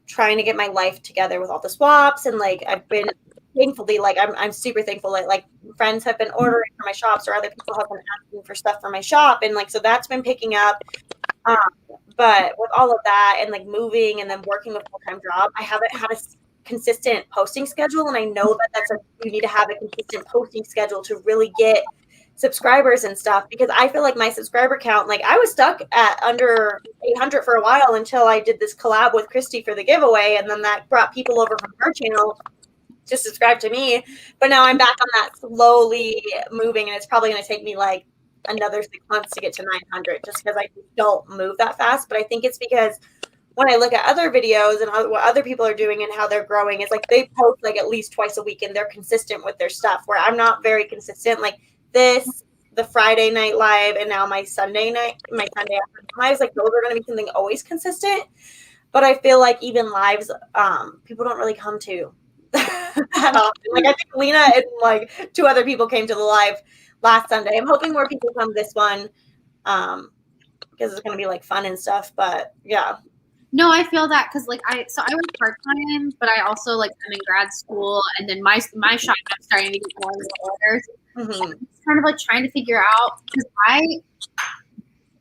D: trying to get my life together with all the swaps, and like I've been thankfully, like I'm super thankful that like friends have been ordering for my shops, or other people have been asking for stuff for my shop, and like so that's been picking up. But with all of that and like moving and then working a full-time job, I haven't had a consistent posting schedule, and I know that you need to have a consistent posting schedule to really get subscribers and stuff, because I feel like my subscriber count, like I was stuck at under 800 for a while until I did this collab with Christy for the giveaway, and then that brought people over from her channel to subscribe to me. But now I'm back on that slowly moving, and it's probably going to take me like another 6 months to get to 900 just because I don't move that fast. But I think it's because when I look at other videos and what other people are doing and how they're growing, it's like they post like at least twice a week and they're consistent with their stuff, where I'm not very consistent. Like the Friday night live, and now my Sunday afternoon lives, like those are going to be something always consistent. But I feel like even lives, people don't really come to that often. Like I think Lena and like 2 other people came to the live last Sunday. I'm hoping more people come this one. because it's gonna be like fun and stuff. But yeah.
B: No, I feel that because like I work part time, but I also like I'm in grad school, and then my shop I'm starting to get more and more orders.
D: Mm-hmm.
B: It's kind of like trying to figure out because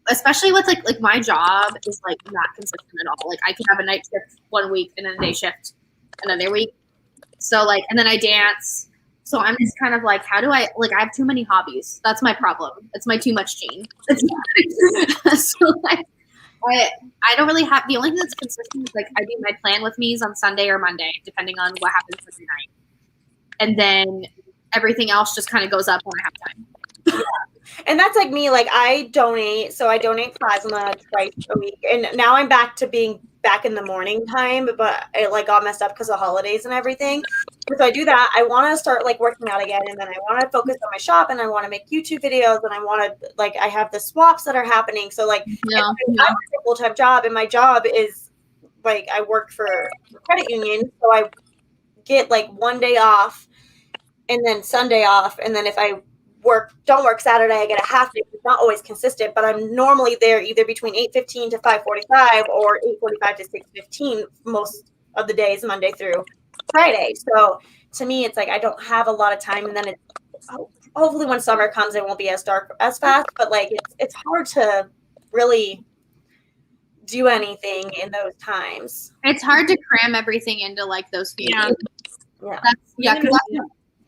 B: especially with like my job is like not consistent at all. Like I could have a night shift one week and then a day shift another week. So like, and then I dance. So I'm just kind of like, how do I have too many hobbies. That's my problem. It's my too much gene. So like, I don't really have, the only thing that's consistent is like I do my plan with me's on Sunday or Monday, depending on what happens every night. And then everything else just kind of goes up when I have time.
D: Yeah. And that's like me, like I donate, so I donate plasma twice a week. And now I'm back to being back in the morning time, but it like got messed up because of holidays and everything. So I do that. I want to start like working out again, and then I want to focus on my shop, and I want to make YouTube videos, and I want to like I have the swaps that are happening. So like I have a full-time job, and my job is like I work for a credit union, so I get like one day off, and then Sunday off, and then if I don't work Saturday, I get a half day. It's not always consistent, but I'm normally there either between 8:15 to 5:45 or 8:45 to 6:15 most of the days, Monday through Friday. So to me, it's like I don't have a lot of time, and then it's hopefully when summer comes, it won't be as dark as fast. But like it's hard to really do anything in those times.
B: It's hard to cram everything into like those few days.
D: Yeah.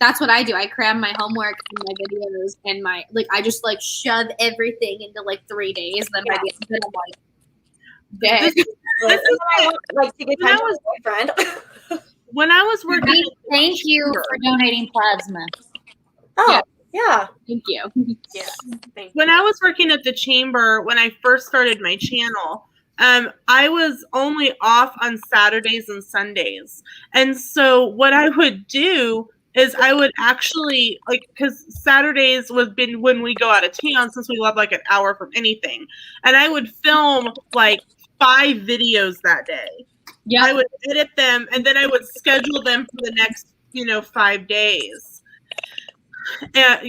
B: That's what I do. I cram my homework and my videos and my I just like shove everything into like 3 days. Then by the end I'm like dead.
D: This is like to get time to my boyfriend.
C: When I was working,
A: thank you for donating plasma.
D: Oh yeah,
B: thank you.
J: Yeah, thank you.
C: When I was working at the chamber, when I first started my channel, I was only off on Saturdays and Sundays, and so what I would do is I would actually because Saturdays was been when we go out of town since we live like an hour from anything, and I would film like 5 videos that day. Yeah, I would edit them and then I would schedule them for the next 5 days. And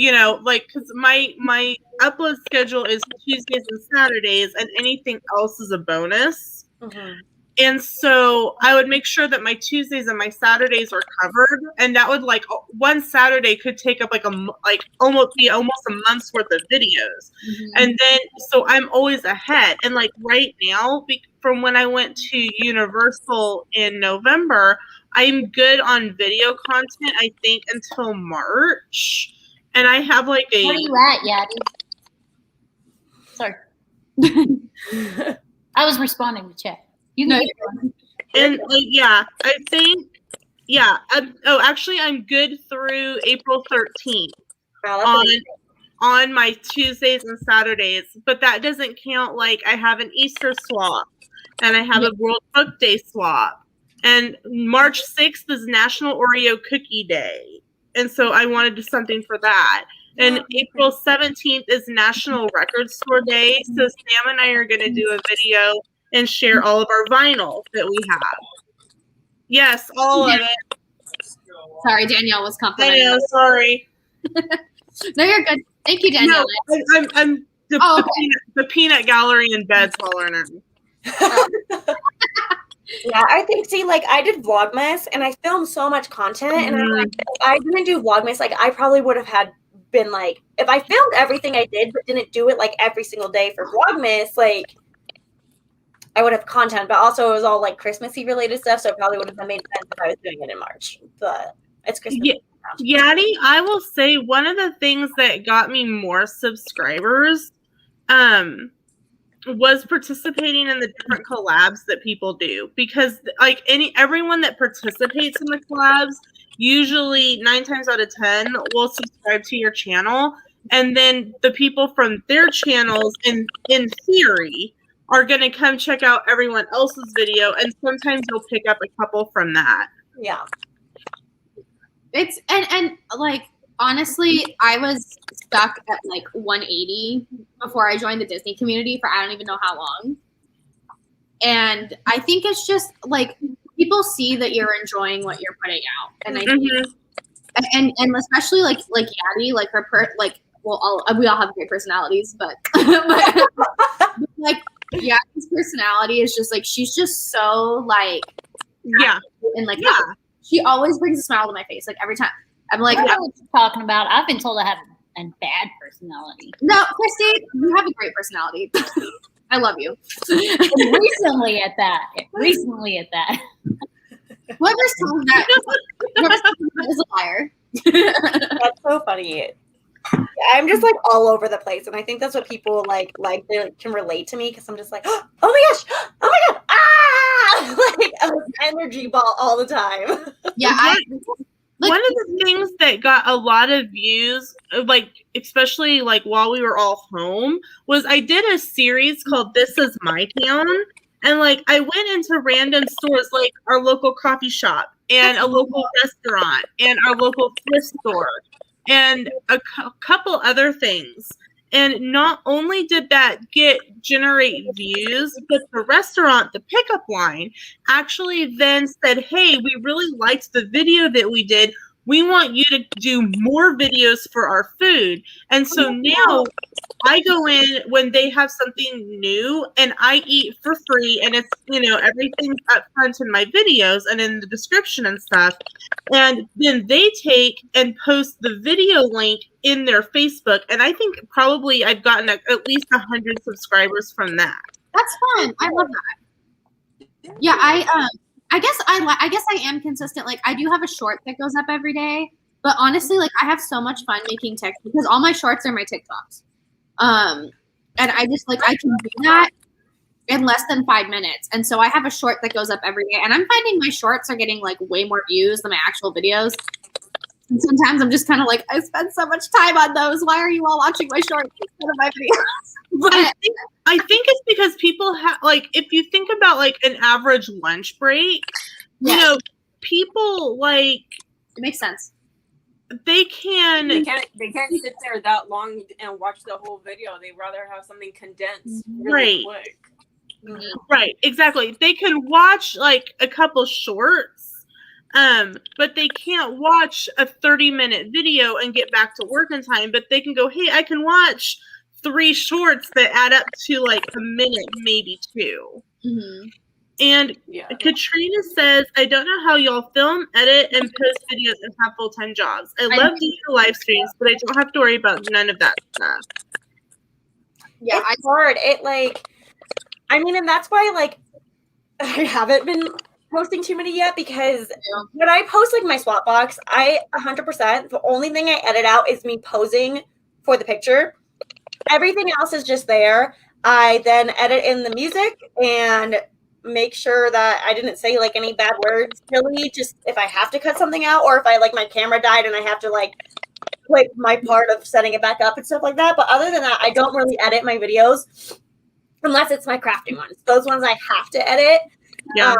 C: because my upload schedule is Tuesdays and Saturdays, and anything else is a bonus. Mm-hmm. And so I would make sure that my Tuesdays and my Saturdays were covered, and that would one Saturday could take up almost a month's worth of videos. Mm-hmm. And then so I'm always ahead. And right now, from when I went to Universal in November, I'm good on video content, I think, until March. And I have
A: Where are you at, Yadi? Sorry. I was responding to chat. You know,
C: and I think, actually, I'm good through April 13th on my Tuesdays and Saturdays, but that doesn't count. I have an Easter swap, and I have a World Book Day swap, and March 6th is National Oreo Cookie Day, and so I want to do something for that. And April 17th is National Record Store Day, so Sam and I are going to do a video and share all of our vinyl that we have. Yes, all of it.
B: Sorry, Danielle was complimenting.
C: I know, sorry.
B: No, you're good. Thank you, Danielle.
C: No, I'm the peanut gallery in bed hollering at me.
D: Yeah, I think, I did Vlogmas, and I filmed so much content, and if I didn't do Vlogmas, I probably would have been if I filmed everything I did, but didn't do it, every single day for Vlogmas, I would have content, but also it was all Christmassy related stuff, so it probably would have made sense if I was doing it in March. But it's Christmas.
C: Yadi, I will say one of the things that got me more subscribers was participating in the different collabs that people do, because everyone that participates in the collabs usually 9 times out of 10 will subscribe to your channel, and then the people from their channels in theory are going to come check out everyone else's video, and sometimes you'll pick up a couple from that.
D: Yeah.
B: It's and honestly, I was stuck at 180 before I joined the Disney community for I don't even know how long. And I think it's just people see that you're enjoying what you're putting out, and I think, and especially Yadi, well, we all have great personalities, but like, yeah, his personality is just like, she's just so like, and like, she always brings a smile to my face, like every time. I'm like,
A: I know what you're talking about. I've been told I have a bad personality.
B: No, Christy, you have a great personality. I love you.
A: Recently at that.
B: Whoever's told that is a liar.
D: That's so funny. I'm just like all over the place, and I think that's what people like they can relate to me because I'm just like, oh my gosh, oh my god, like I'm an energy ball all the time.
B: Yeah,
C: one of the things that got a lot of views, like especially like while we were all home, was I did a series called "This Is My Town," and like I went into random stores like our local coffee shop and a local restaurant and our local thrift store and a couple other things. And not only did that generate views, but the restaurant, the pickup line, actually then said, hey, we really liked the video that we did. We want you to do more videos for our food. And so now I go in when they have something new and I eat for free, and it's, everything's up front in my videos and in the description and stuff. And then they take and post the video link in their Facebook. And I think probably I've gotten at least 100 subscribers from that.
B: That's fun. I love that. Yeah, I guess I am consistent. Like, I do have a short that goes up every day, but honestly, like, I have so much fun making TikToks because all my shorts are my TikToks. And I just like, I can do that in less than 5 minutes. And so I have a short that goes up every day, and I'm finding my shorts are getting like way more views than my actual videos. And sometimes I'm just kind of like, I spend so much time on those. Why are you all watching my shorts instead of my videos? But
C: I think it's because people have, like, if you think about like an average lunch break, people like,
B: it makes sense.
C: They can't
J: sit there that long and watch the whole video. They'd rather have something condensed really quick.
C: Right, exactly. They can watch like a couple shorts, but they can't watch a 30-minute video and get back to work in time. But they can go, hey, I can watch 3 shorts that add up to like a minute, maybe 2.
B: Mm-hmm.
C: And Katrina says, I don't know how y'all film, edit, and post videos and have full-time jobs. I love doing the live streams, but I don't have to worry about none of that stuff.
D: Yeah, it's hard. And that's why, like, I haven't been posting too many yet because when I post, like, my swap box, 100%, the only thing I edit out is me posing for the picture. Everything else is just there. I then edit in the music and make sure that I didn't say like any bad words, really, just if I have to cut something out or if I like my camera died and I have to like click my part of setting it back up and stuff like that. But other than that, I don't really edit my videos unless it's my crafting ones. Those ones I have to edit.
C: Yeah.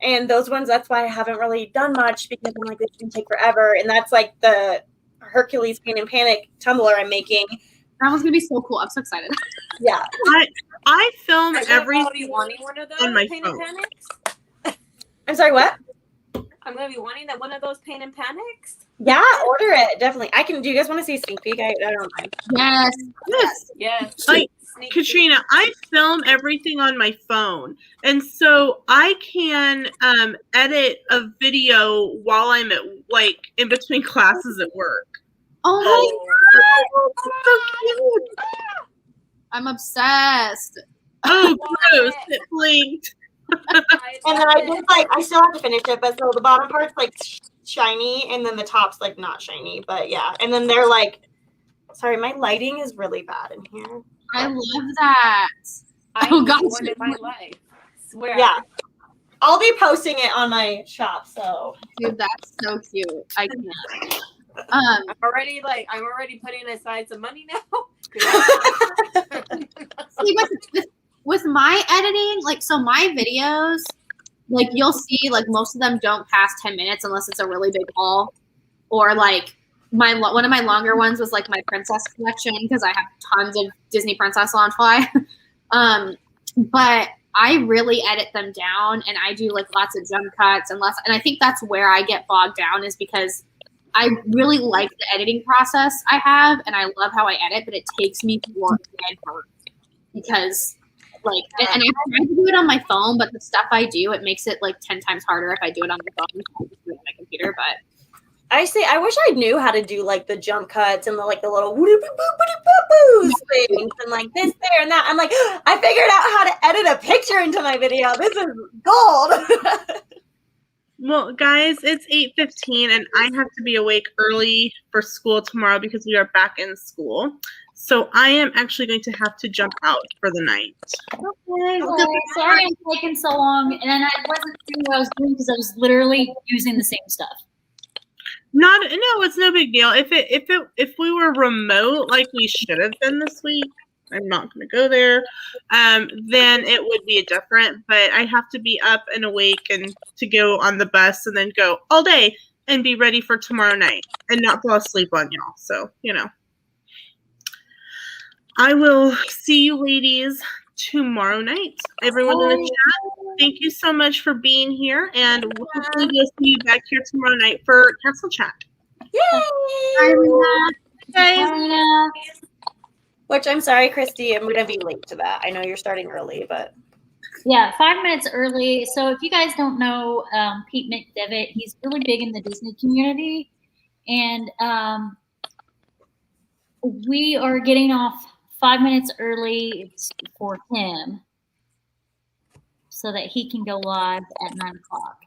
D: And those ones, that's why I haven't really done much because I'm like, this can take forever. And that's like the Hercules Pain and Panic tumbler I'm making.
B: That one's gonna be so cool. I'm so excited.
D: Yeah.
C: I film everything
J: wanting one of those
C: on my
J: Pain
C: phone.
J: and Panics?
D: I'm sorry, what?
J: I'm gonna be wanting one of those Pain and Panics.
D: Yeah, order it. Definitely. I can. Do you guys want to see a sneak peek? I don't mind.
B: Yes.
C: Like, Katrina, I film everything on my phone. And so I can edit a video while I'm at, like, in between classes at work.
B: Oh my God. So cute. I'm obsessed.
C: Oh, gross. It blinked.
D: And then I still have to finish it, but so the bottom part's like shiny and then the top's like not shiny, but yeah. And then they're like, sorry, my lighting is really bad in here.
B: I love that.
J: Oh gosh, in my life. Swear.
D: Yeah. I'll be posting it on my shop, so.
B: Dude, that's so cute. I can't.
J: I'm already putting aside some money now.
B: See, with my editing, like, so my videos, like, you'll see, like, most of them don't pass 10 minutes unless it's a really big haul. Or, like, one of my longer ones was, like, my princess collection because I have tons of Disney Princess on fly. But I really edit them down, and I do, like, lots of jump cuts and I think that's where I get bogged down is because I really like the editing process I have, and I love how I edit, but it takes me forever because, like, and I try to do it on my phone, but the stuff I do, it makes it like 10 times harder if I do it on my phone. I just do it on my computer, but.
D: I wish I knew how to do like the jump cuts and the little boos things and like this, there, and that. I'm like, I figured out how to edit a picture into my video. This is gold.
C: Well, guys, it's 8:15 and I have to be awake early for school tomorrow because we are back in school. So I am actually going to have to jump out for the night.
A: Okay. Sorry I'm taking so long, and I wasn't doing what I was doing because I was literally using the same stuff.
C: No, it's no big deal. If we were remote like we should have been this week, I'm not going to go there. Then it would be different. But I have to be up and awake and to go on the bus and then go all day and be ready for tomorrow night and not fall asleep on y'all. So I will see you ladies tomorrow night. Everyone in the chat, thank you so much for being here, and hopefully we'll see you back here tomorrow night for Castle Chat.
D: Yay!
A: Bye,
D: guys. Which I'm sorry, Christy, I'm gonna be late to that. I know you're starting early, but
A: yeah, 5 minutes early. So if you guys don't know Pete McDevitt, he's really big in the Disney community, and we are getting off 5 minutes early for him so that he can go live at 9 o'clock.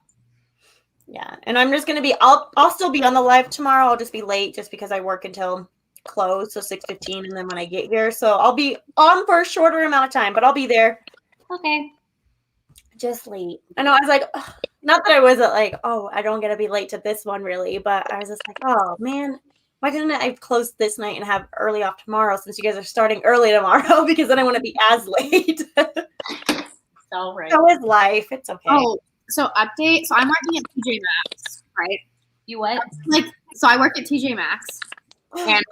D: Yeah, and I'm just gonna be. I'll still be on the live tomorrow. I'll just be late just because I work until close, so 6:15, and then when I get here, so I'll be on for a shorter amount of time, but I'll be there.
A: Okay.
D: Just late. I know. I was like, ugh, not that I wasn't like, oh, I don't get to be late to this one really, but I was just like, oh man, why didn't I close this night and have early off tomorrow since you guys are starting early tomorrow? Because then I want to be as late.
A: All right.
D: So is life. It's okay.
B: Oh, so update. So I'm working at TJ Maxx, right?
A: You what?
B: So I work at TJ Maxx. And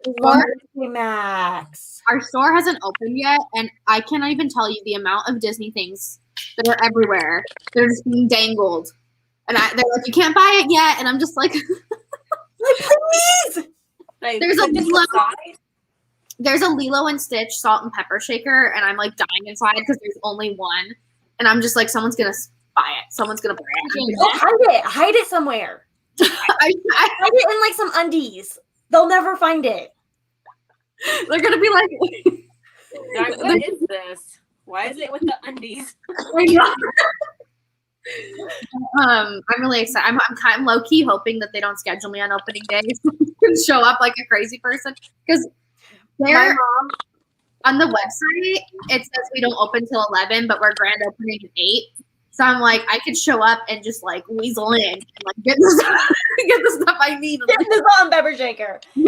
D: Max.
B: Our store hasn't opened yet, and I cannot even tell you the amount of Disney things that are everywhere. They're just being dangled. And they're like, you can't buy it yet. And I'm just like,
D: please.
B: There's a Lilo and Stitch salt and pepper shaker, and I'm like dying inside because there's only one. And I'm just like, someone's going to buy it. Someone's going to buy it.
D: Oh, hide it somewhere. Hide it in like some undies. They'll never find it.
B: They're going to be like,
J: what is this? Why is it with the undies?
B: I'm really excited. I'm kind of low key hoping that they don't schedule me on opening day so I can show up like a crazy person. Because they're on the website, it says we don't open till 11, but we're grand opening at 8. So I'm like, I could show up and just like weasel in and like get the stuff I need.
D: Get the salt and pepper shaker. Oh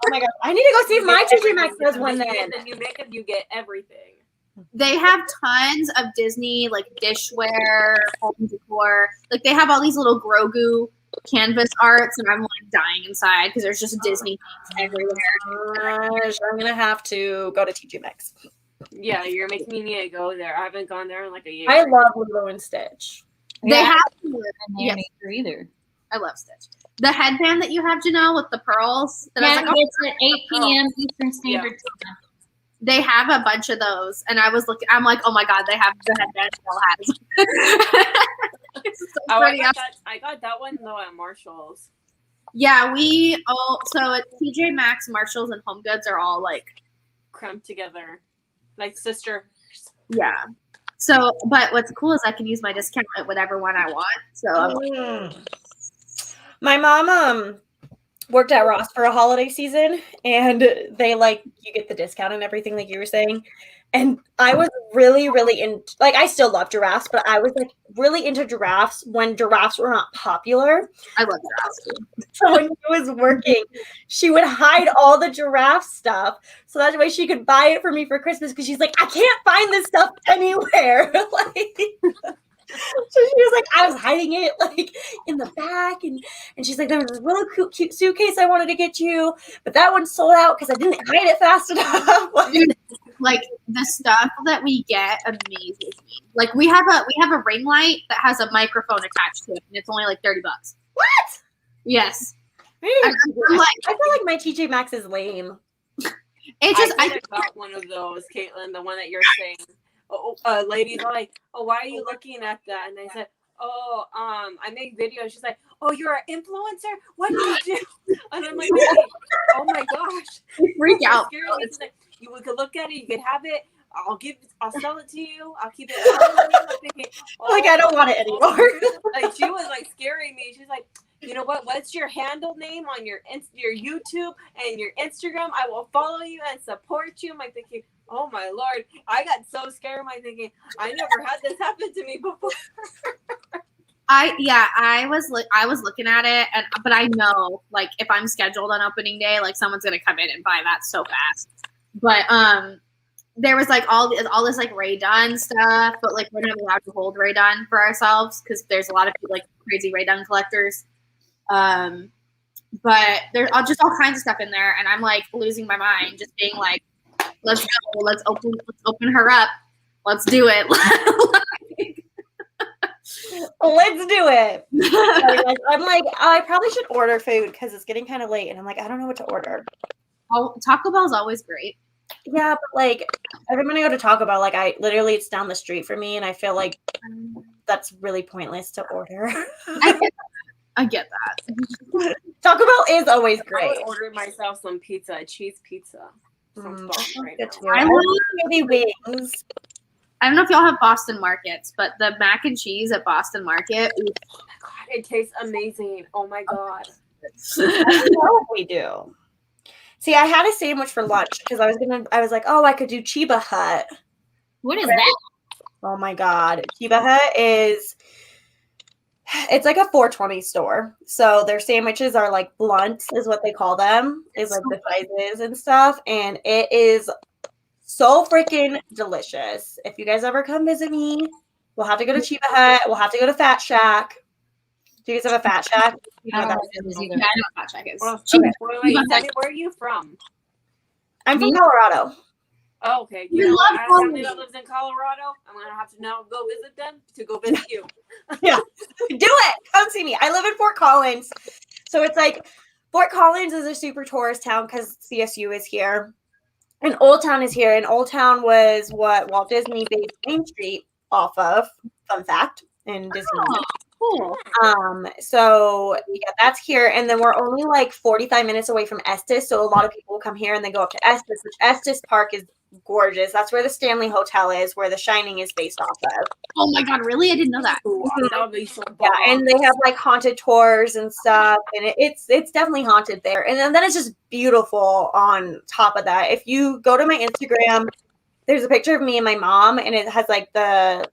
D: my god, I need to go see if my TJ Maxx does one then.
J: Then you make it, you get everything.
B: They have tons of Disney like dishware, home decor. Like they have all these little Grogu canvas arts, and I'm like dying inside because there's just Disney things everywhere.
D: I'm gonna have to go to TJ Maxx.
J: Yeah, you're making me need to go there. I haven't gone there in like a year.
D: I love Lilo and Stitch.
B: They have
A: either.
B: I love Stitch. The headband that you have, Janelle, with the pearls. That
A: Yeah,
B: I was like,
A: it's at 8 p.m. Eastern Standard Time.
B: They have a bunch of those, and I was looking. I'm like, oh my god, they have the headband Janelle has. It's so pretty.
J: I got that one though at Marshall's.
B: Yeah, so at TJ Maxx, Marshalls, and Home Goods are all like
J: cramped together, like sisters.
B: Yeah. So, but what's cool is I can use my discount at whatever one I want. So,
D: my mom worked at Ross for a holiday season, and they you get the discount and everything, like you were saying. And I was really, really I still love giraffes, but I was really into giraffes when giraffes were not popular.
B: I love giraffes too.
D: So when she was working, she would hide all the giraffe stuff so that way she could buy it for me for Christmas because she's like, I can't find this stuff anywhere. So she was like, I was hiding it in the back, and she's like, there was this really cute suitcase I wanted to get you, but that one sold out because I didn't hide it fast enough.
B: The stuff that we get amazes me. Like we have a ring light that has a microphone attached to it, and it's only like $30.
D: What?
B: Yes. I'm like,
D: I feel like my TJ Maxx is lame.
B: It just
J: I got one of those, Caitlin, the one that you're saying. Ladies are like, oh, why are you looking at that? And I said, oh, I make videos. She's like, oh, you're an influencer? What do you do? And I'm like, oh my gosh.
B: freak out.
J: She's like, you could look at it, you could have it. I'll sell it to you. I'll keep it. Thinking,
D: Like I don't want it anymore.
J: Like she was like scaring me. She's like, you know what? What's your handle name on your YouTube and your Instagram? I will follow you and support you. I'm like thinking, oh my Lord, I got so scared. I'm thinking, I never had this happen to me before.
B: I was looking at it, but I know like if I'm scheduled on opening day, like someone's gonna come in and buy that so fast. But there was like all this like Ray Dunn stuff, but like we're not allowed to hold Ray Dunn for ourselves because there's a lot of like crazy Ray Dunn collectors. But there's just all kinds of stuff in there, and I'm like losing my mind, just being like, let's go, let's open her up, let's do it.
D: Let's do it. I'm like, I probably should order food because it's getting kind of late, and I'm like, I don't know what to order.
B: Oh, Taco Bell's always great.
D: Yeah, but like, if I'm gonna go to Taco Bell, like it's down the street for me, and I feel like that's really pointless to order.
B: I get that.
D: Taco Bell is always great.
J: I would order myself some pizza, a cheese pizza. Right
D: I want maybe wings.
B: I don't know if y'all have Boston Markets, but the mac and cheese at Boston Market.
J: Oh my God, it tastes amazing. Oh my God.
D: I know if we do. See, I had a sandwich for lunch because I was like, oh, I could do Chiba Hut.
A: What is that?
D: Oh my God. Chiba Hut it's like a 420 store. So their sandwiches are like blunt is what they call them. Is like the sizes and stuff. And it is so freaking delicious. If you guys ever come visit me, we'll have to go to Chiba Hut. We'll have to go to Fat Shack. Do you guys have a Fat Shack?
B: I don't know what Fat Shack is.
J: Well, okay. Wait, where are you from?
D: I'm from Colorado.
J: Oh, okay. You know, I have family that lives in Colorado. I'm gonna have to now go visit them to go visit you.
D: Yeah, do it. Come see me. I live in Fort Collins, so it's like Fort Collins is a super tourist town because CSU is here, and Old Town is here. And Old Town was what Walt Disney based Main Street off of. Fun fact in Disney.
B: Oh, cool.
D: So yeah, that's here, and then we're only like 45 minutes away from Estes. So a lot of people will come here and then go up to Estes, which Estes Park is gorgeous. That's where the Stanley Hotel is, where The Shining is based off of.
B: Oh my God, really? I didn't know that.
D: Yeah, and they have like haunted tours and stuff, and it's definitely haunted there. And then it's just beautiful on top of that. If you go to my Instagram, there's a picture of me and my mom, and it has like the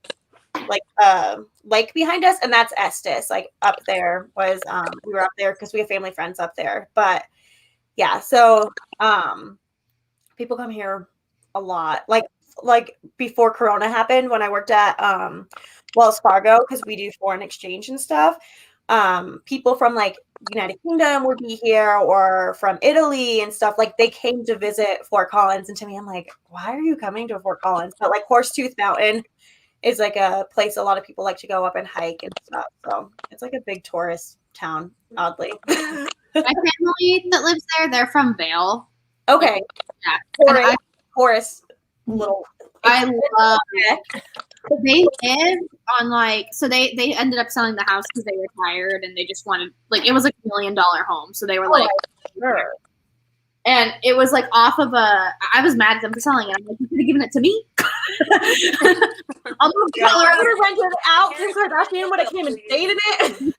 D: lake behind us, and that's Estes. Like up there was we were up there because we have family friends up there. But yeah, so people come here a lot. Like before Corona happened, when I worked at Wells Fargo, because we do foreign exchange and stuff, people from like United Kingdom would be here, or from Italy and stuff. Like they came to visit Fort Collins, and to me, I'm like, why are you coming to Fort Collins? But like Horsetooth Mountain is like a place a lot of people like to go up and hike and stuff. So it's like a big tourist town, oddly.
B: My family that lives there, they're from Vail.
D: Okay.
B: Yeah.
D: Forest little.
B: I love it. They live on like, so they ended up selling the house because they retired and they just wanted, like, it was like $1 million home. So they were like,
D: sure.
B: And it was like off of I was mad at them for selling it. I'm like, you could have given it to me.
D: I'll move to Colorado. I would have rented it out. Kim Kardashian would have came and stayed in it.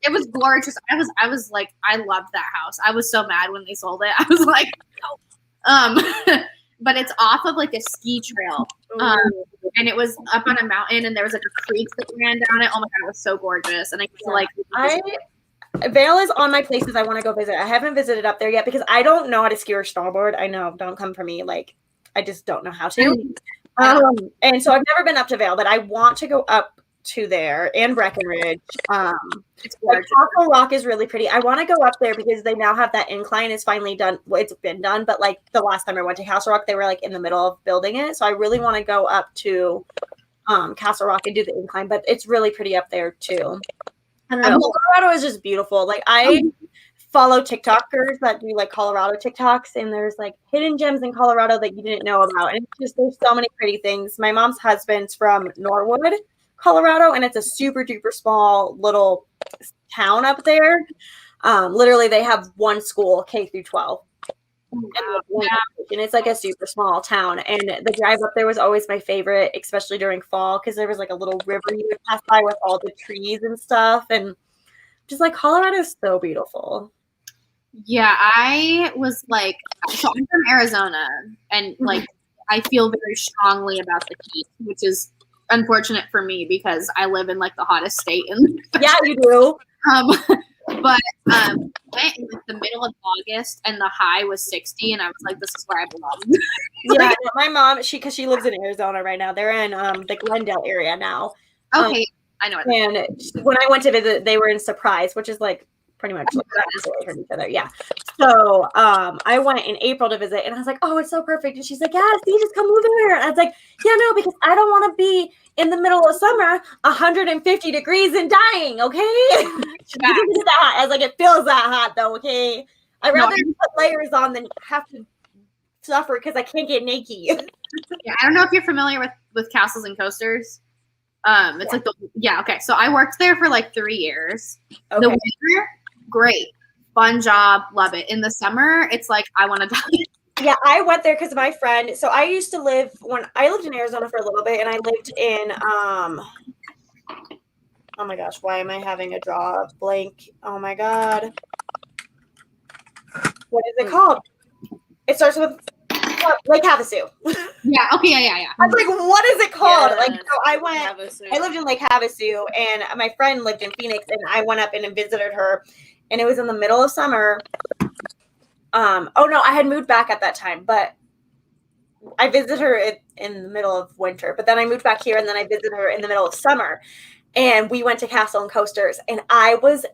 B: It was gorgeous. I was like, I loved that house. I was so mad when they sold it. I was like, no. But it's off of like a ski trail. And it was up on a mountain, and there was like a creek that ran down it. Oh my God, it was so gorgeous. And I feel like
D: Vail is on my places I want to go visit. I haven't visited up there yet because I don't know how to ski or snowboard. I know, don't come for me. Like, I just don't know how to. And so I've never been up to Vail, but I want to go up to there, and Breckenridge. It's like Castle Rock is really pretty. I want to go up there because they now have that incline is finally done. Well, it's been done, but like the last time I went to Castle Rock, they were like in the middle of building it. So I really want to go up to Castle Rock and do the incline, but it's really pretty up there too. I don't know. Colorado is just beautiful. Like I follow TikTokers that do like Colorado TikToks, and there's like hidden gems in Colorado that you didn't know about. And it's just, there's so many pretty things. My mom's husband's from Norwood, Colorado, and it's a super duper small little town up there. Literally they have one school, K through 12. And it's like a super small town, and the drive up there was always my favorite, especially during fall, because there was like a little river you would pass by with all the trees and stuff, and just like Colorado is so beautiful.
B: Yeah, I was like, so I'm from Arizona, and like I feel very strongly about the heat, which is unfortunate for me because I live in like the hottest state in the country.
D: Yeah, you do.
B: But went in like the middle of August, and the high was 60, and I was like, "This is where I belong."
D: Yeah, my mom, because she lives in Arizona right now. They're in the Glendale area now.
B: Okay, I know.
D: And when I went to visit, they were in Surprise, which is like pretty much like away from each other. Yeah. So I went in April to visit, and I was like, "Oh, it's so perfect." And she's like, "Yeah, see, just come over here." And I was like, "Yeah, no, because I don't want to be in the middle of summer, 150 degrees and dying, okay?" She's like, "It's that hot." I was like, "It feels that hot, though, okay? I'd rather put layers on than have to suffer because I can't get naked."
B: Yeah, I don't know if you're familiar with Castles and Coasters. It's like okay. So I worked there for like 3 years. Okay. The winter, great, fun job, love it. In the summer, it's like I want to die.
D: Yeah, I went there because of my friend. So I used to live I lived in Arizona for a little bit, and I lived in oh my gosh, why am I having a draw blank? Oh my god. What is it called? It starts with Lake Havasu.
B: Yeah, okay, yeah.
D: I was like, what is it called?
J: Yeah,
D: like, so I lived in Lake Havasu, and my friend lived in Phoenix, and I went up and visited her, and it was in the middle of summer. Oh no, I had moved back at that time, but I visited her in the middle of winter, but then I moved back here, and then I visited her in the middle of summer, and we went to Castle and Coasters, and I was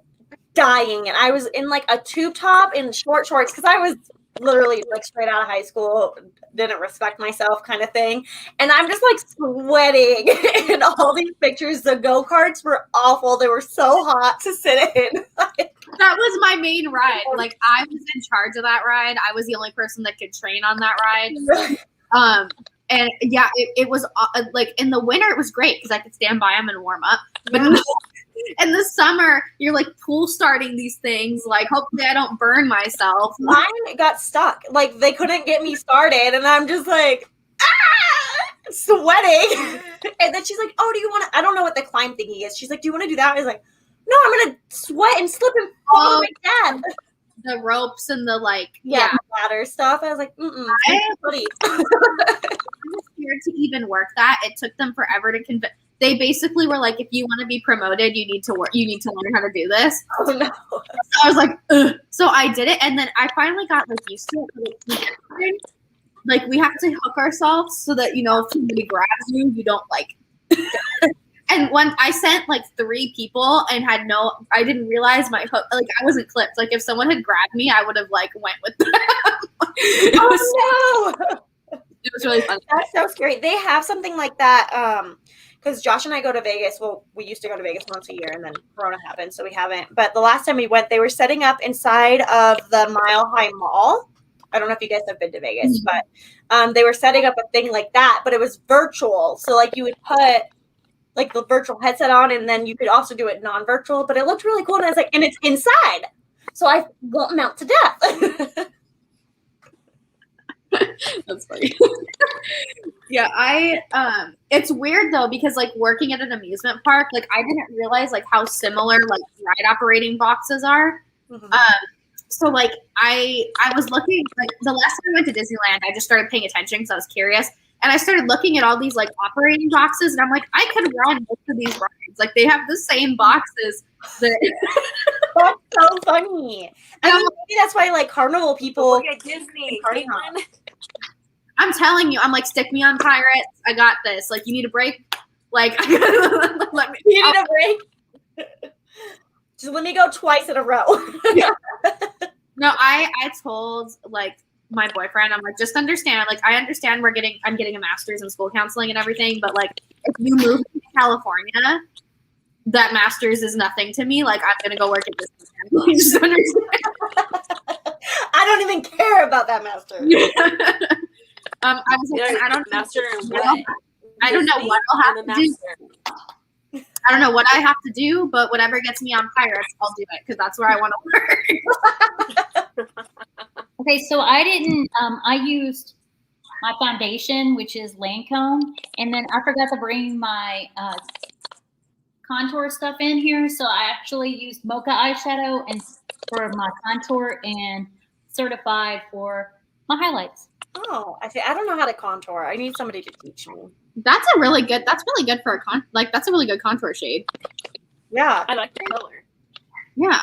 D: dying, and I was in like a tube top and short shorts because I was literally like straight out of high school, didn't respect myself kind of thing, and I'm just like sweating. And all these pictures, the go-karts were awful. They were so hot to sit in.
B: That was my main ride. Like I was in charge of that ride. I was the only person that could train on that ride. And yeah, it was like in the winter it was great because I could stand by them and warm up. But in the summer, you're like pool starting these things. Like hopefully I don't burn myself.
D: Mine got stuck. Like they couldn't get me started, and I'm just like sweating. And then she's like, "Oh, do you want to?" I don't know what the climb thingy is. She's like, "Do you want to do that?" I was like, "No, I'm gonna sweat and slip and fall like that."
B: The ropes and the
D: ladder stuff. I was like,
B: I was scared to even work that. It took them forever to convince. They basically were like, if you want to be promoted, you need to work. You need to learn how to do this.
D: Oh no!
B: So I was like, ugh. So I did it, and then I finally got like used to it. Like we have to hook ourselves so that if somebody grabs you, you don't like. And when I sent like 3 people and I didn't realize my hook, like I wasn't clipped. Like if someone had grabbed me, I would have like went with them. It was really fun.
D: That's so scary. They have something like that. Because Josh and I go to Vegas. Well, we used to go to Vegas once a year, and then Corona happened, so we haven't. But the last time we went, they were setting up inside of the Mile High Mall. I don't know if you guys have been to Vegas, but they were setting up a thing like that, but it was virtual. So like you would put like the virtual headset on, and then you could also do it non-virtual, but it looked really cool. And I was like, and it's inside, so I won't melt to death.
B: That's funny. Yeah, it's weird though, because like working at an amusement park, like I didn't realize like how similar like ride operating boxes are. Mm-hmm. So like I was looking, like the last time I went to Disneyland, I just started paying attention because I was curious. And I started looking at all these like operating boxes, and I'm like, I could run most of these rides. Like they have the same boxes.
D: That's so funny. I mean, maybe that's why like carnival people
J: look at Disney.
B: I'm telling you, I'm like, stick me on Pirates. I got this. Like, you need a break? Like, let me.
D: You need a break? Just let me go twice in a row.
B: Yeah. No, I told like my boyfriend, I'm like, just understand. Like, I understand I'm getting a master's in school counseling and everything, but like, if you move to California, that master's is nothing to me. Like I'm gonna go work at this. You just understand.
D: I don't even care about that master.
B: I was like, I don't
J: master in what?
B: I don't know what I'll have to do. I don't know what I have to do, but whatever gets me on Pirates, I'll do it because that's where I want to work.
A: Okay, so I didn't. I used my foundation, which is Lancome, and then I forgot to bring my contour stuff in here, so I actually used Mocha eyeshadow and for my contour and Certified for my highlights.
D: Oh, I see. I don't know how to contour. I need somebody to teach me.
B: That's really good for a that's a really good contour shade.
D: Yeah.
J: I like the color.
B: Yeah.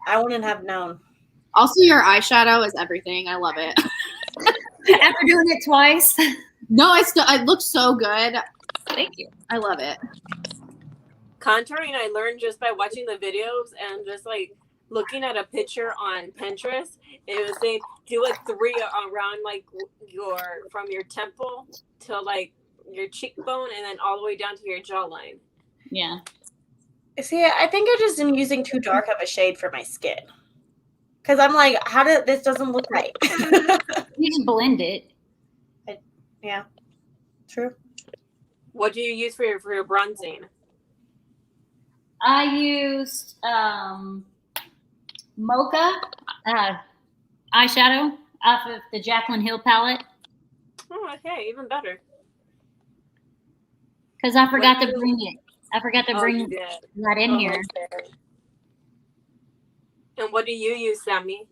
D: I wouldn't have known.
B: Also, your eyeshadow is everything. I love it.
A: After doing it twice.
B: No, it looks so good.
A: Thank you.
B: I love it.
J: Contouring, I learned just by watching the videos and just like looking at a picture on Pinterest. It was saying do a 3 around like from your temple to like your cheekbone and then all the way down to your jawline.
A: Yeah.
D: See, I think I just am using too dark of a shade for my skin. Because I'm like, this doesn't look right.
A: You just blend it.
D: Yeah. True.
J: What do you use for your bronzing?
A: I used Mocha eyeshadow off of the Jaclyn Hill palette.
J: Oh, okay, even better.
A: Because I forgot to bring it. I forgot to bring that in here.
J: Okay. And what do you use, Sami?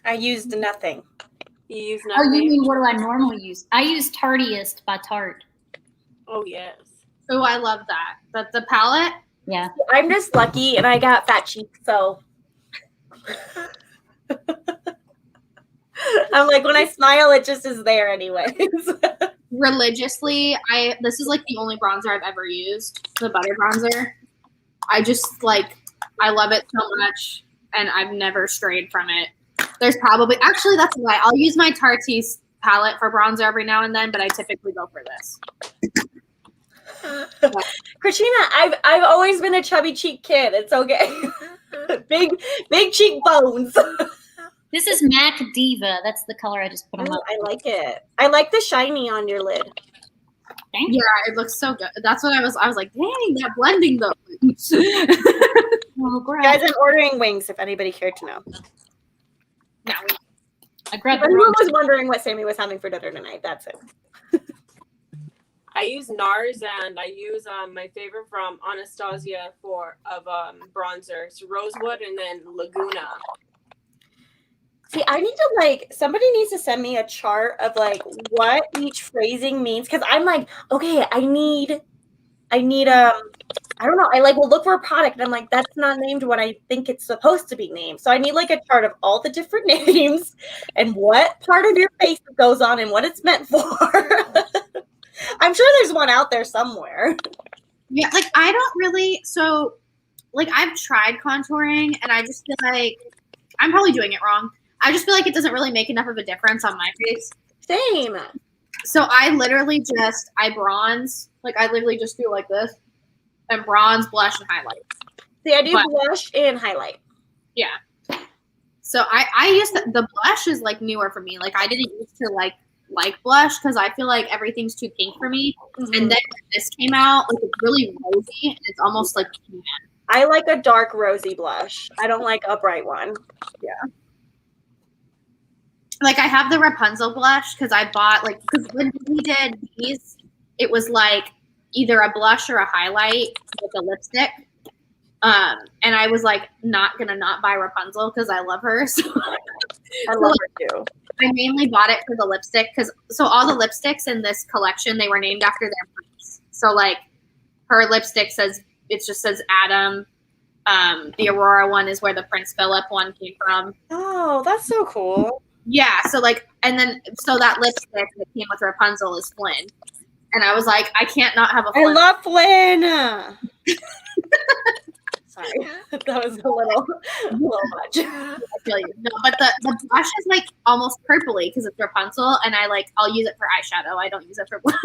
D: I used nothing.
J: You use
A: Oh,
J: nothing?
A: you mean what do I normally use? I use Tardiest by Tarte.
J: Oh, yes.
B: Oh, I love that. That's the palette?
A: Yeah.
D: I'm just lucky and I got fat cheeks, so. I'm like, when I smile, it just is there anyways.
B: Religiously, this is like the only bronzer I've ever used, the butter bronzer. I just like, I love it so much and I've never strayed from it. There's probably, actually that's a lie. I'll use my Tarte's palette for bronzer every now and then, but I typically go for this.
D: Christina, I've always been a chubby cheek kid. It's okay. big cheekbones.
A: This is MAC Diva. That's the color I just put on.
D: I like it. I like the shiny on your lid.
A: Thank you.
B: Yeah, it looks so good. That's what I was like, dang, that blending though.
A: Oh, great.
D: Guys, I'm ordering wings if anybody cared to know.
B: No,
A: I grabbed
D: If anyone was wondering what Sami was having for dinner tonight, that's it.
J: I use NARS and I use my favorite from Anastasia of bronzer. It's Rosewood and then Laguna.
D: See, I need to somebody needs to send me a chart of what each phrasing means. Cause I'm like, okay, I need I don't know. I will look for a product and I'm like, that's not named what I think it's supposed to be named. So I need a chart of all the different names and what part of your face it goes on and what it's meant for. I'm sure there's one out there somewhere.
B: Yeah, I don't really, I've tried contouring and I just feel like I'm probably doing it wrong. I just feel like it doesn't really make enough of a difference on my face.
D: Same.
B: So I literally I bronze, I literally just do like this and bronze, blush, and highlight.
D: See, I do blush and highlight.
B: Yeah. So I use the blush is newer for me. I didn't used to like blush because I feel like everything's too pink for me. Mm-hmm. And then when this came out, it's really rosy and it's almost like tan.
D: I like a dark rosy blush. I don't like a bright one.
B: Yeah. I have the Rapunzel blush because I bought because when we did these, it was either a blush or a highlight with a lipstick. And I was not gonna not buy Rapunzel because I love her. So
D: I love her too.
B: I mainly bought it for the lipstick because all the lipsticks in this collection, they were named after their prince. So her lipstick says Adam. The Aurora one is where the Prince Philip one came from.
D: Oh, that's so cool.
B: Yeah. So that lipstick that came with Rapunzel is Flynn. And I was like, I can't not have a Flynn.
D: I love Flynn. Sorry, that was a little much.
B: I feel you. No, but the blush is almost purpley because it's Rapunzel, and I'll use it for eyeshadow. I don't use it for blush.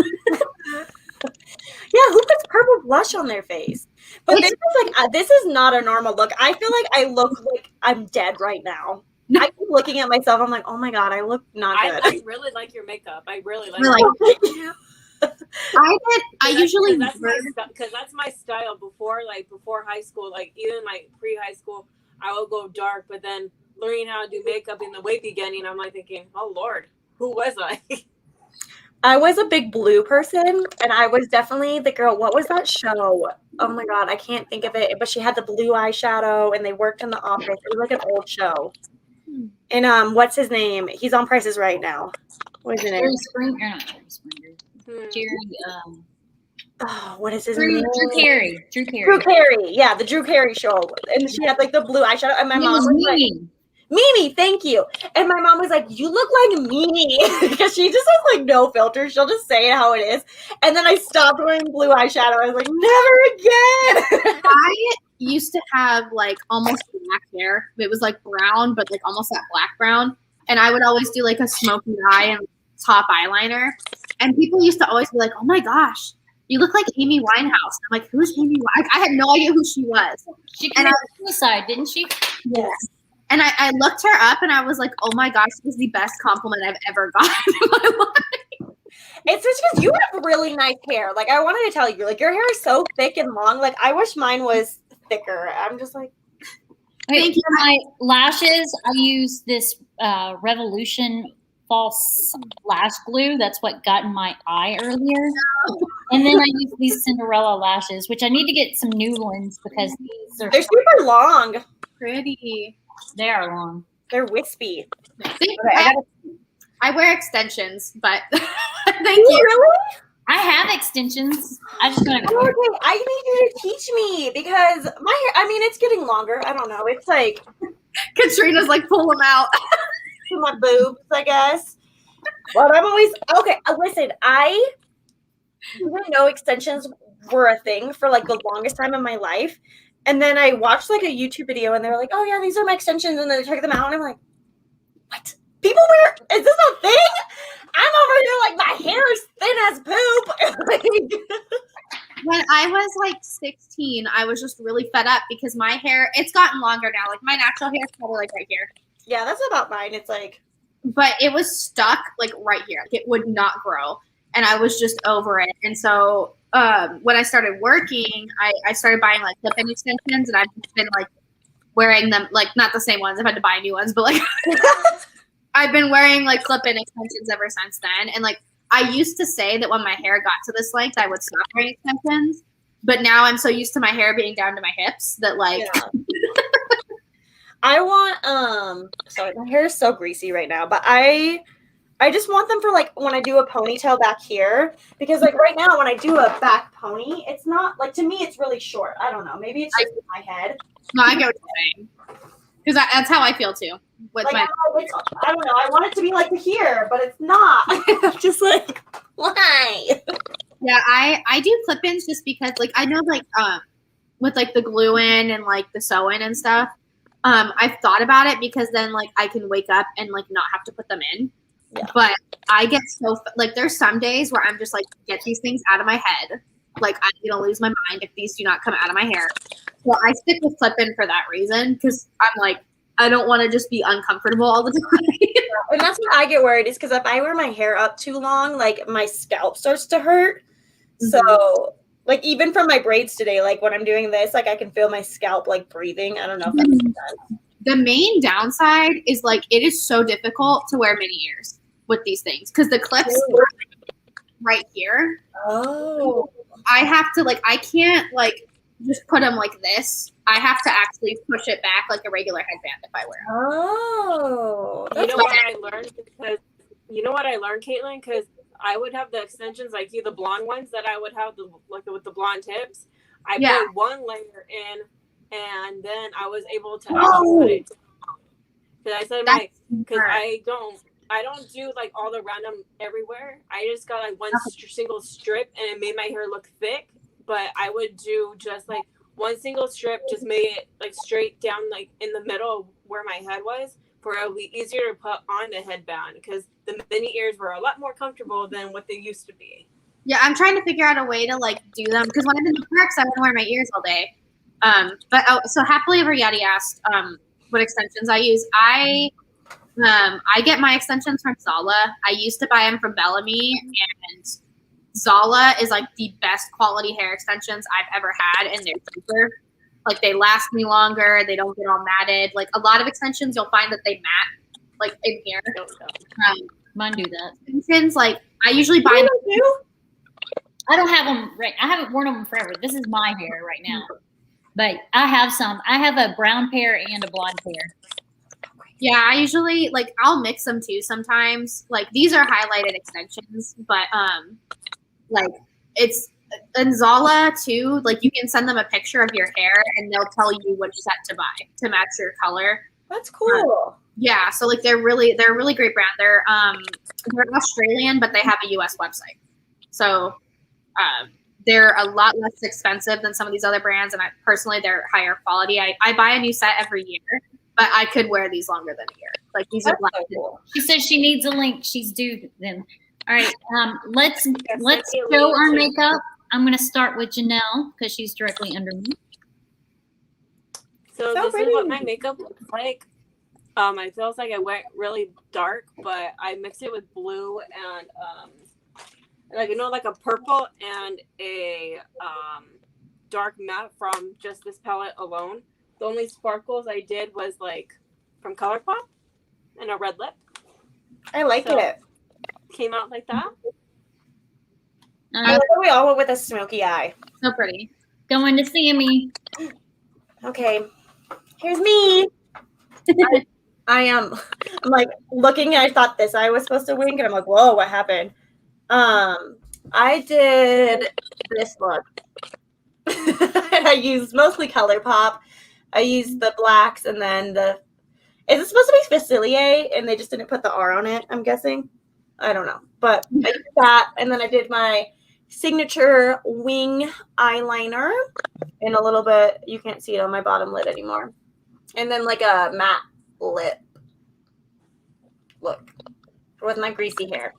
D: Yeah, who puts purple blush on their face? But this is like this is not a normal look. I feel like I look like I'm dead right now. I keep looking at myself. I'm like, oh my god, I look not good.
J: I really like your makeup. I really like.
B: Really? I usually
J: because that's my style before high school. Like even my pre-high school, I would go dark. But then learning how to do makeup in the way beginning, I'm like thinking, oh Lord, who was I?
D: I was a big blue person, and I was definitely the girl. What was that show? Oh my god, I can't think of it. But she had the blue eyeshadow, and they worked in the office. It was like an old show. And what's his name? He's on Price is Right now. What is his name?
A: Jerry,
D: oh, what is his name?
A: Drew Carey.
D: Drew Carey. Yeah, the Drew Carey show. And she had like the blue eyeshadow. And my mom was like, Mimi, thank you. And my mom was like, you look like Mimi. Because she just has like no filter. She'll just say it how it is. And then I stopped wearing blue eyeshadow. I was like, never again.
B: I used to have like almost black hair. It was like brown, but like almost that black brown. And I would always do like a smoky eye and top eyeliner. And people used to always be like, oh my gosh, you look like Amy Winehouse. I'm like, who's Amy Winehouse? I had no idea who she was.
A: She committed suicide, didn't she?
B: Yes. And I looked her up and I was like, oh my gosh, this is the best compliment I've ever gotten in my life.
D: It's just because you have really nice hair. Like, I wanted to tell you, like, your hair is so thick and long. Like, I wish mine was thicker. I'm just like,
A: thank you. My lashes, I use this Revolution false lash glue. That's what got in my eye earlier. And then I use these Cinderella lashes, which I need to get some new ones because they're
D: super long.
B: Pretty.
A: They are long.
D: They're wispy.
B: Okay, I wear extensions, but thank
D: you.
B: you.
D: Really?
A: I have extensions. I just gotta go.
D: Okay, I need you to teach me because my hair, I mean, it's getting longer. I don't know. It's like
B: Katrina's like, pull them out.
D: To my boobs, I guess. But I'm always okay. Listen, I didn't know extensions were a thing for like the longest time in my life. And then I watched like a YouTube video and they were like, oh yeah, these are my extensions. And then they took them out and I'm like, what? People wear, is this a thing? I'm over here like my hair is thin as poop.
B: When I was like 16, I was just really fed up because my hair, it's gotten longer now. Like my natural hair is probably like right here.
D: Yeah, that's about mine. It's like,
B: but it was stuck like right here. Like, it would not grow. And I was just over it. And so when I started working, I started buying like clip-in extensions, and I've just been like wearing them, like not the same ones. I've had to buy new ones, but like I've been wearing like clip-in extensions ever since then. And like I used to say that when my hair got to this length, I would stop wearing extensions. But now I'm so used to my hair being down to my hips that like
D: I want sorry, my hair is so greasy right now, but I just want them for like when I do a ponytail back here, because like right now when I do a back pony, it's not like, to me it's really short. I don't know, maybe it's just in my head.
B: No, I get what you're saying, because that's how I feel too. With
D: like,
B: my
D: I don't know, I want it to be like to here, but it's not. I'm just like, why?
B: Yeah, I do clip-ins just because like I know like with like the glue in and like the sew in and stuff. I've thought about it because then like I can wake up and like not have to put them in. Yeah. But I get so like there's some days where I'm just like, get these things out of my head. Like I'm gonna lose my mind if these do not come out of my hair. So I stick with clip-in for that reason, because I'm like, I don't want to just be uncomfortable all the time.
D: And that's what I get worried is because if I wear my hair up too long, like my scalp starts to hurt. Mm-hmm. So like even from my braids today, like when I'm doing this, like I can feel my scalp like breathing. I don't know if that makes sense.
B: The main downside is like it is so difficult to wear mini ears with these things because the clips are right here.
D: Oh.
B: I have to like, I can't like just put them like this. I have to actually push it back like a regular headband if I wear them.
D: Oh.
J: You know what I learned? Because you know what I learned, Caitlin? Because I would have the extensions like you, the blonde ones that I would have with the blonde tips. I put one layer in, and then I was able to actually put it down. Because I said because I don't do like all the random everywhere. I just got like one single strip, and it made my hair look thick. But I would do just like one single strip, just made it like straight down like in the middle of where my head was, for it would be easier to put on the headband because the mini ears were a lot more comfortable than what they used to be.
B: Yeah, I'm trying to figure out a way to like do them because when I'm in the parks, I want to wear my ears all day. So happily ever Yeti asked what extensions I use. I get my extensions from Zala. I used to buy them from Bellamy, and Zala is like the best quality hair extensions I've ever had, and they're cheaper. Like they last me longer. They don't get all matted. Like a lot of extensions, you'll find that they matte like in here.
A: Mine do that.
B: Extensions, like I usually buy them.
A: I don't have them. Right, I haven't worn them forever. This is my hair right now, but I have some. I have a brown pair and a blonde pair.
B: Yeah, I usually like I'll mix them too sometimes. Like these are highlighted extensions, but like it's in Zala too. Like you can send them a picture of your hair and they'll tell you which set to buy to match your color.
D: That's cool.
B: Yeah, so like they're a really great brand. They're Australian, but they have a US website. So they're a lot less expensive than some of these other brands, and they're higher quality. I buy a new set every year, but I could wear these longer than a year. Like these are black.
D: Cool.
A: She says she needs a link. She's due them. All right, let's show our makeup. I'm going to start with Janelle because she's directly under me.
J: So this is what my makeup looks like. It feels like I went really dark, but I mixed it with blue and like a purple and a dark matte from just this palette alone. The only sparkles I did was like from ColourPop and a red lip.
D: I like it.
J: Came out like that.
D: I like we all went with a smoky eye.
A: So pretty. Going to Sami.
D: Okay, here's me. I'm like looking. I thought this eye was supposed to wink, and I'm like, whoa, what happened? I did this look. And I used mostly ColourPop. I used the blacks, and then is it supposed to be Facilier, and they just didn't put the R on it, I'm guessing. I don't know. But I did that, and then I did my signature wing eyeliner in a little bit. You can't see it on my bottom lid anymore. And then like a matte lip look with my greasy hair.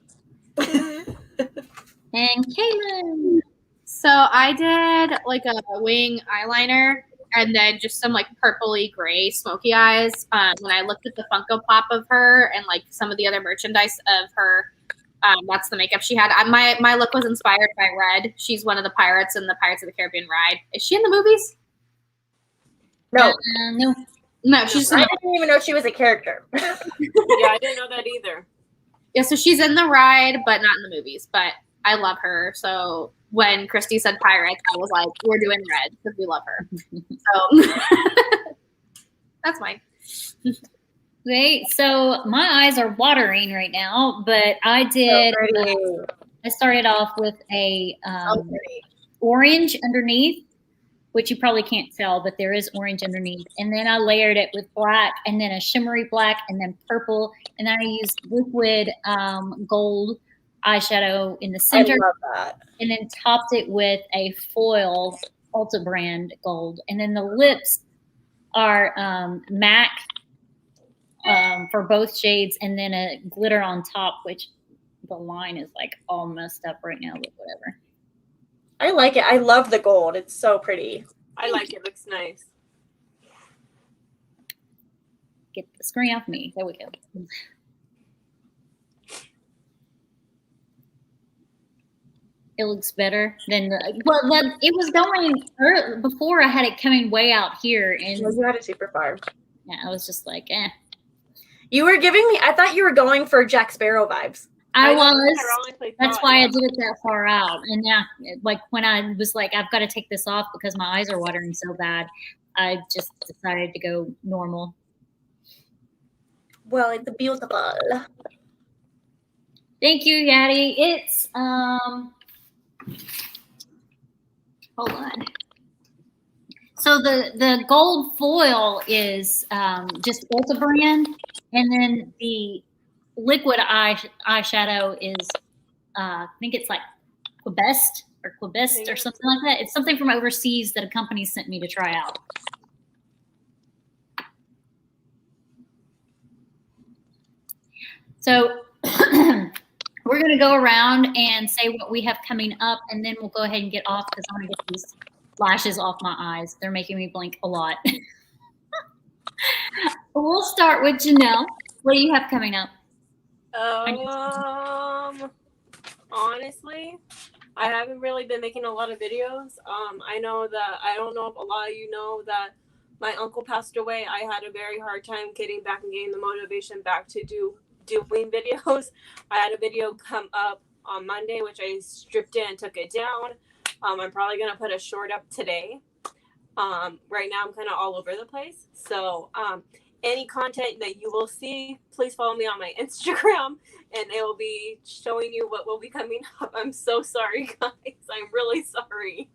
A: And Kaylin.
B: So I did like a wing eyeliner and then just some like purpley gray smoky eyes. When I looked at the Funko Pop of her and like some of the other merchandise of her, that's the makeup she had. My look was inspired by Red. She's one of the pirates in the Pirates of the Caribbean ride. Is she in the movies?
D: No.
B: No, she's.
D: I didn't even know she was a character.
J: Yeah, I didn't know that either.
B: Yeah, so she's in the ride, but not in the movies. But I love her. So when Christy said pirates, I was like, we're doing Red because we love her. So that's mine.
A: Great. So my eyes are watering right now, but I did. I started off with a orange underneath, which you probably can't tell, but there is orange underneath. And then I layered it with black, and then a shimmery black, and then purple. And then I used liquid gold eyeshadow in the center.
D: I love that.
A: And then topped it with a foil Ulta brand gold. And then the lips are MAC for both shades, and then a glitter on top, which the line is like all messed up right now, but whatever.
D: I like it. I love the gold. It's so pretty.
J: I like it. Looks nice.
A: Get the screen off me. There we go. It looks better than well, it was going before. I had it coming way out here, and
D: you had it super far.
A: Yeah, I was just like, eh.
D: You were giving me. I thought you were going for Jack Sparrow vibes.
A: I was. That's why I did it that far out. And yeah, like when I was like, I've got to take this off because my eyes are watering so bad, I just decided to go normal.
D: Well, it's beautiful.
A: Thank you, Yadi. It's hold on. So the gold foil is just Ulta brand, and then the liquid eyeshadow is I think it's like Quibest or something like that. It's something from overseas that a company sent me to try out. So we're going to go around and say what we have coming up, and then we'll go ahead and get off because I want to get these lashes off my eyes. They're making me blink a lot. We'll start with Janelle. What do you have coming up?
J: Honestly, I haven't really been making a lot of videos. I know that, I don't know if a lot of you know that my uncle passed away. I had a very hard time getting back and getting the motivation back to doing videos. I had a video come up on Monday, which I stripped it and took it down. I'm probably going to put a short up today. Right now I'm kind of all over the place. So, any content that you will see, please follow me on my Instagram and it will be showing you what will be coming up. I'm so sorry, guys. I'm really sorry.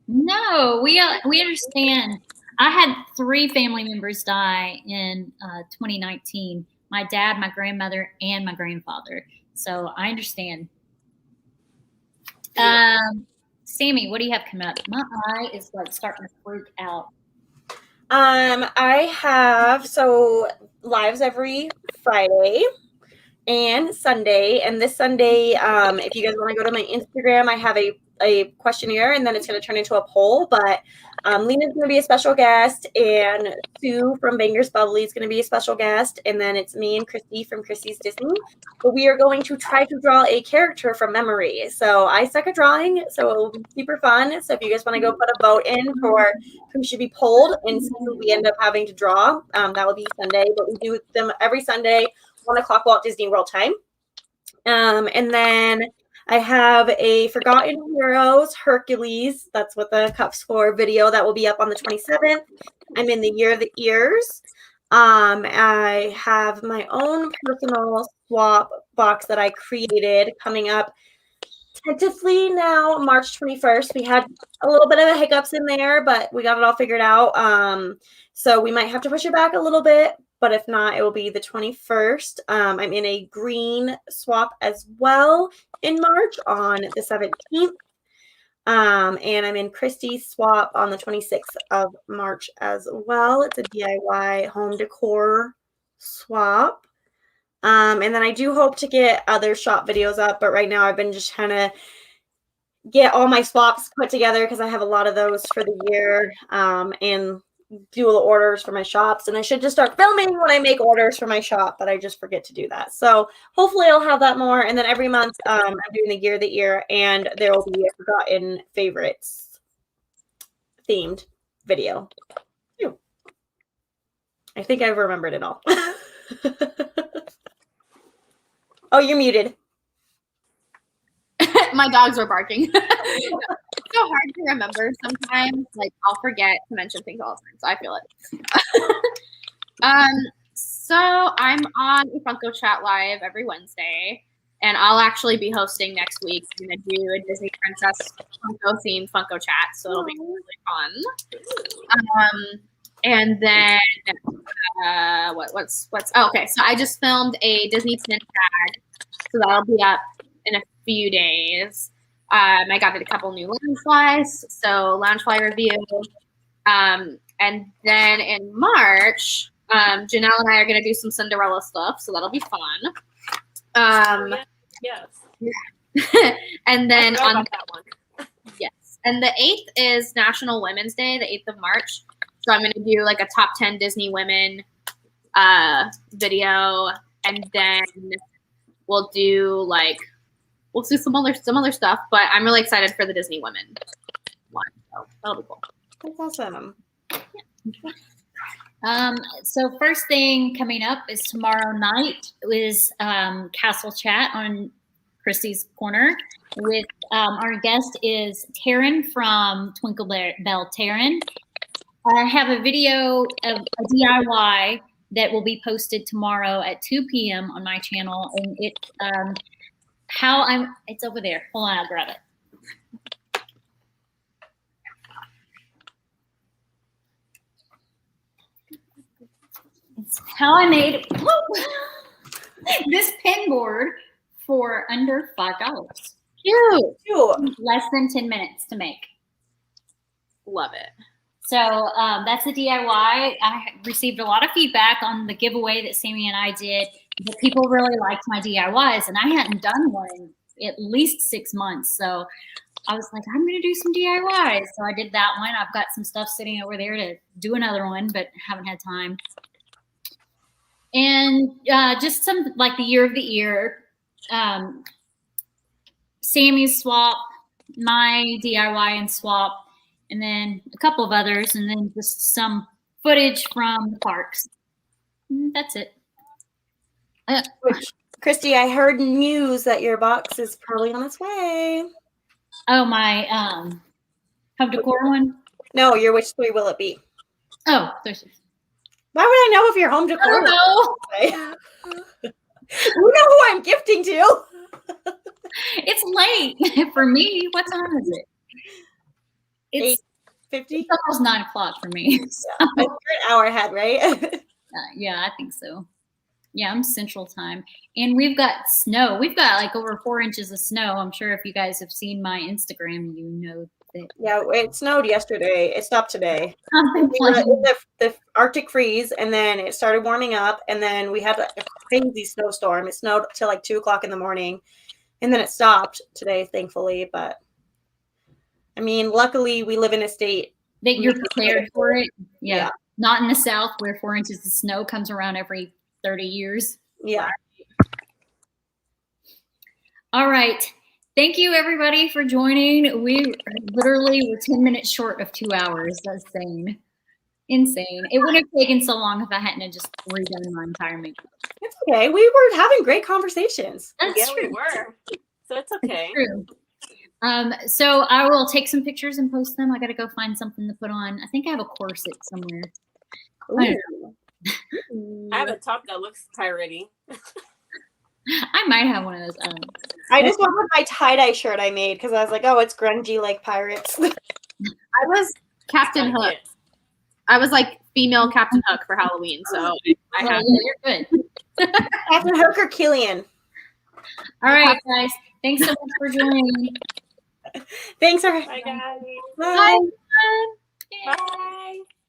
A: No, we understand. I had 3 family members die in 2019. My dad, my grandmother, and my grandfather. So I understand. Sami, what do you have coming up? My eye is like starting to freak out.
D: I have lives every Friday and Sunday. And this Sunday, if you guys want to go to my Instagram, I have a questionnaire, and then it's going to turn into a poll. But Lena's going to be a special guest, and Sue from Bangers Bubbly is going to be a special guest, and then it's me and Christy from Christy's Disney. But we are going to try to draw a character from memory. So I suck at drawing, so it will be super fun. So if you guys want to go put a vote in for who should be polled and see who we end up having to draw, that will be Sunday. But we do them every Sunday, 1 o'clock Walt Disney World time. And then I have a Forgotten Heroes Hercules. That's what the cup's for video that will be up on the 27th. I'm in the Year of the Ears. I have my own personal swap box that I created coming up tentatively now, March 21st. We had a little bit of hiccups in there, but we got it all figured out. So we might have to push it back a little bit, but if not, it will be the 21st. I'm in a green swap as well in March on the 17th. And I'm in Christy's swap on the 26th of March as well. It's a DIY home decor swap. And then I do hope to get other shop videos up, but right now I've been just trying to get all my swaps put together because I have a lot of those for the year, and do all the orders for my shops. And I should just start filming when I make orders for my shop, but I just forget to do that. So hopefully I'll have that more. And then every month I'm doing the Year of the Year, and there will be a Forgotten Favorites themed video. Phew. I think I've remembered it all. Oh, you're muted.
B: My dogs are barking. It's so hard to remember sometimes. Like, I'll forget to mention things all the time, so I feel it. So I'm on a Funko Chat Live every Wednesday, and I'll actually be hosting next week. I'm going to do a Disney Princess Funko themed Funko Chat, so it'll be really fun. And then okay, so I just filmed a Disney Tin Tag, so that'll be up in a few days. I got a couple new Loungeflies, so Loungefly review. And then in March, Janelle and I are going to do some Cinderella stuff, so that'll be fun.
J: Yes.
B: And then on
J: that one.
B: Yes, and the 8th is National Women's Day, the 8th of March. So I'm going to do like a top 10 Disney women video, and then we'll do some other stuff. But I'm really excited for the Disney women one. So that'll be cool.
D: That's awesome.
A: So first thing coming up is tomorrow night is Castle Chat on Christy's Corner with our guest is Taryn from Twinkle Bell Taryn. I have a video of a DIY that will be posted tomorrow at 2 p.m. on my channel, and it's it's over there. Hold on, I'll grab it. It's how I made this pin board for under $5.
B: Cute.
A: Less than 10 minutes to make.
B: Love it.
A: So that's a DIY. I received a lot of feedback on the giveaway that Sami and I did. But people really liked my DIYs, and I hadn't done one in at least 6 months. So I was like, I'm going to do some DIY. So I did that one. I've got some stuff sitting over there to do another one, but haven't had time. And just some like the year of the year, Sammy's swap, my DIY and swap, and then a couple of others, and then just some footage from the parks. That's it.
D: Christy, I heard news that your box is probably on its way.
A: Oh, my home decor one?
D: No, your which three will it be?
A: Oh, there's.
D: Why would I know if your home decor?
A: I don't know.
D: You know who I'm gifting to.
A: It's late for me. What time is it? It's
D: 8:50.
A: It's almost 9 o'clock for me. So.
D: Yeah, you're an hour ahead, right?
A: Yeah, I think so. Yeah, I'm Central Time. And we've got snow. We've got like over 4 inches of snow. I'm sure if you guys have seen my Instagram, you know that.
D: Yeah, it snowed yesterday. It stopped today.
A: We
D: were in the Arctic freeze, and then it started warming up, and then we had a crazy snowstorm. It snowed till like 2 o'clock in the morning, and then it stopped today, thankfully. But I mean, luckily, we live in a state
A: that you're prepared for it. Yeah. Not in the South where 4 inches of snow comes around every 30 years.
D: Yeah.
A: All right. Thank you, everybody, for joining. We literally were 10 minutes short of 2 hours. That's insane. It wouldn't have taken so long if I hadn't just redone my entire makeup.
D: It's okay. We were having great conversations.
A: That's true.
J: We were. So it's okay.
A: It's true. So I will take some pictures and post them. I got to go find something to put on. I think I have a corset somewhere.
J: I have a top that looks piratey.
A: I might have one of those.
D: I just went with my tie-dye shirt I made because I was like, oh, it's grungy like pirates.
B: I was Captain Hook. I was like female Captain Hook for Halloween, so I have.
A: You're good.
D: Captain Hook or Killian.
A: All right, guys. Thanks so much for joining.
D: Thanks,
J: Bye, guys.
D: Bye.
J: Bye.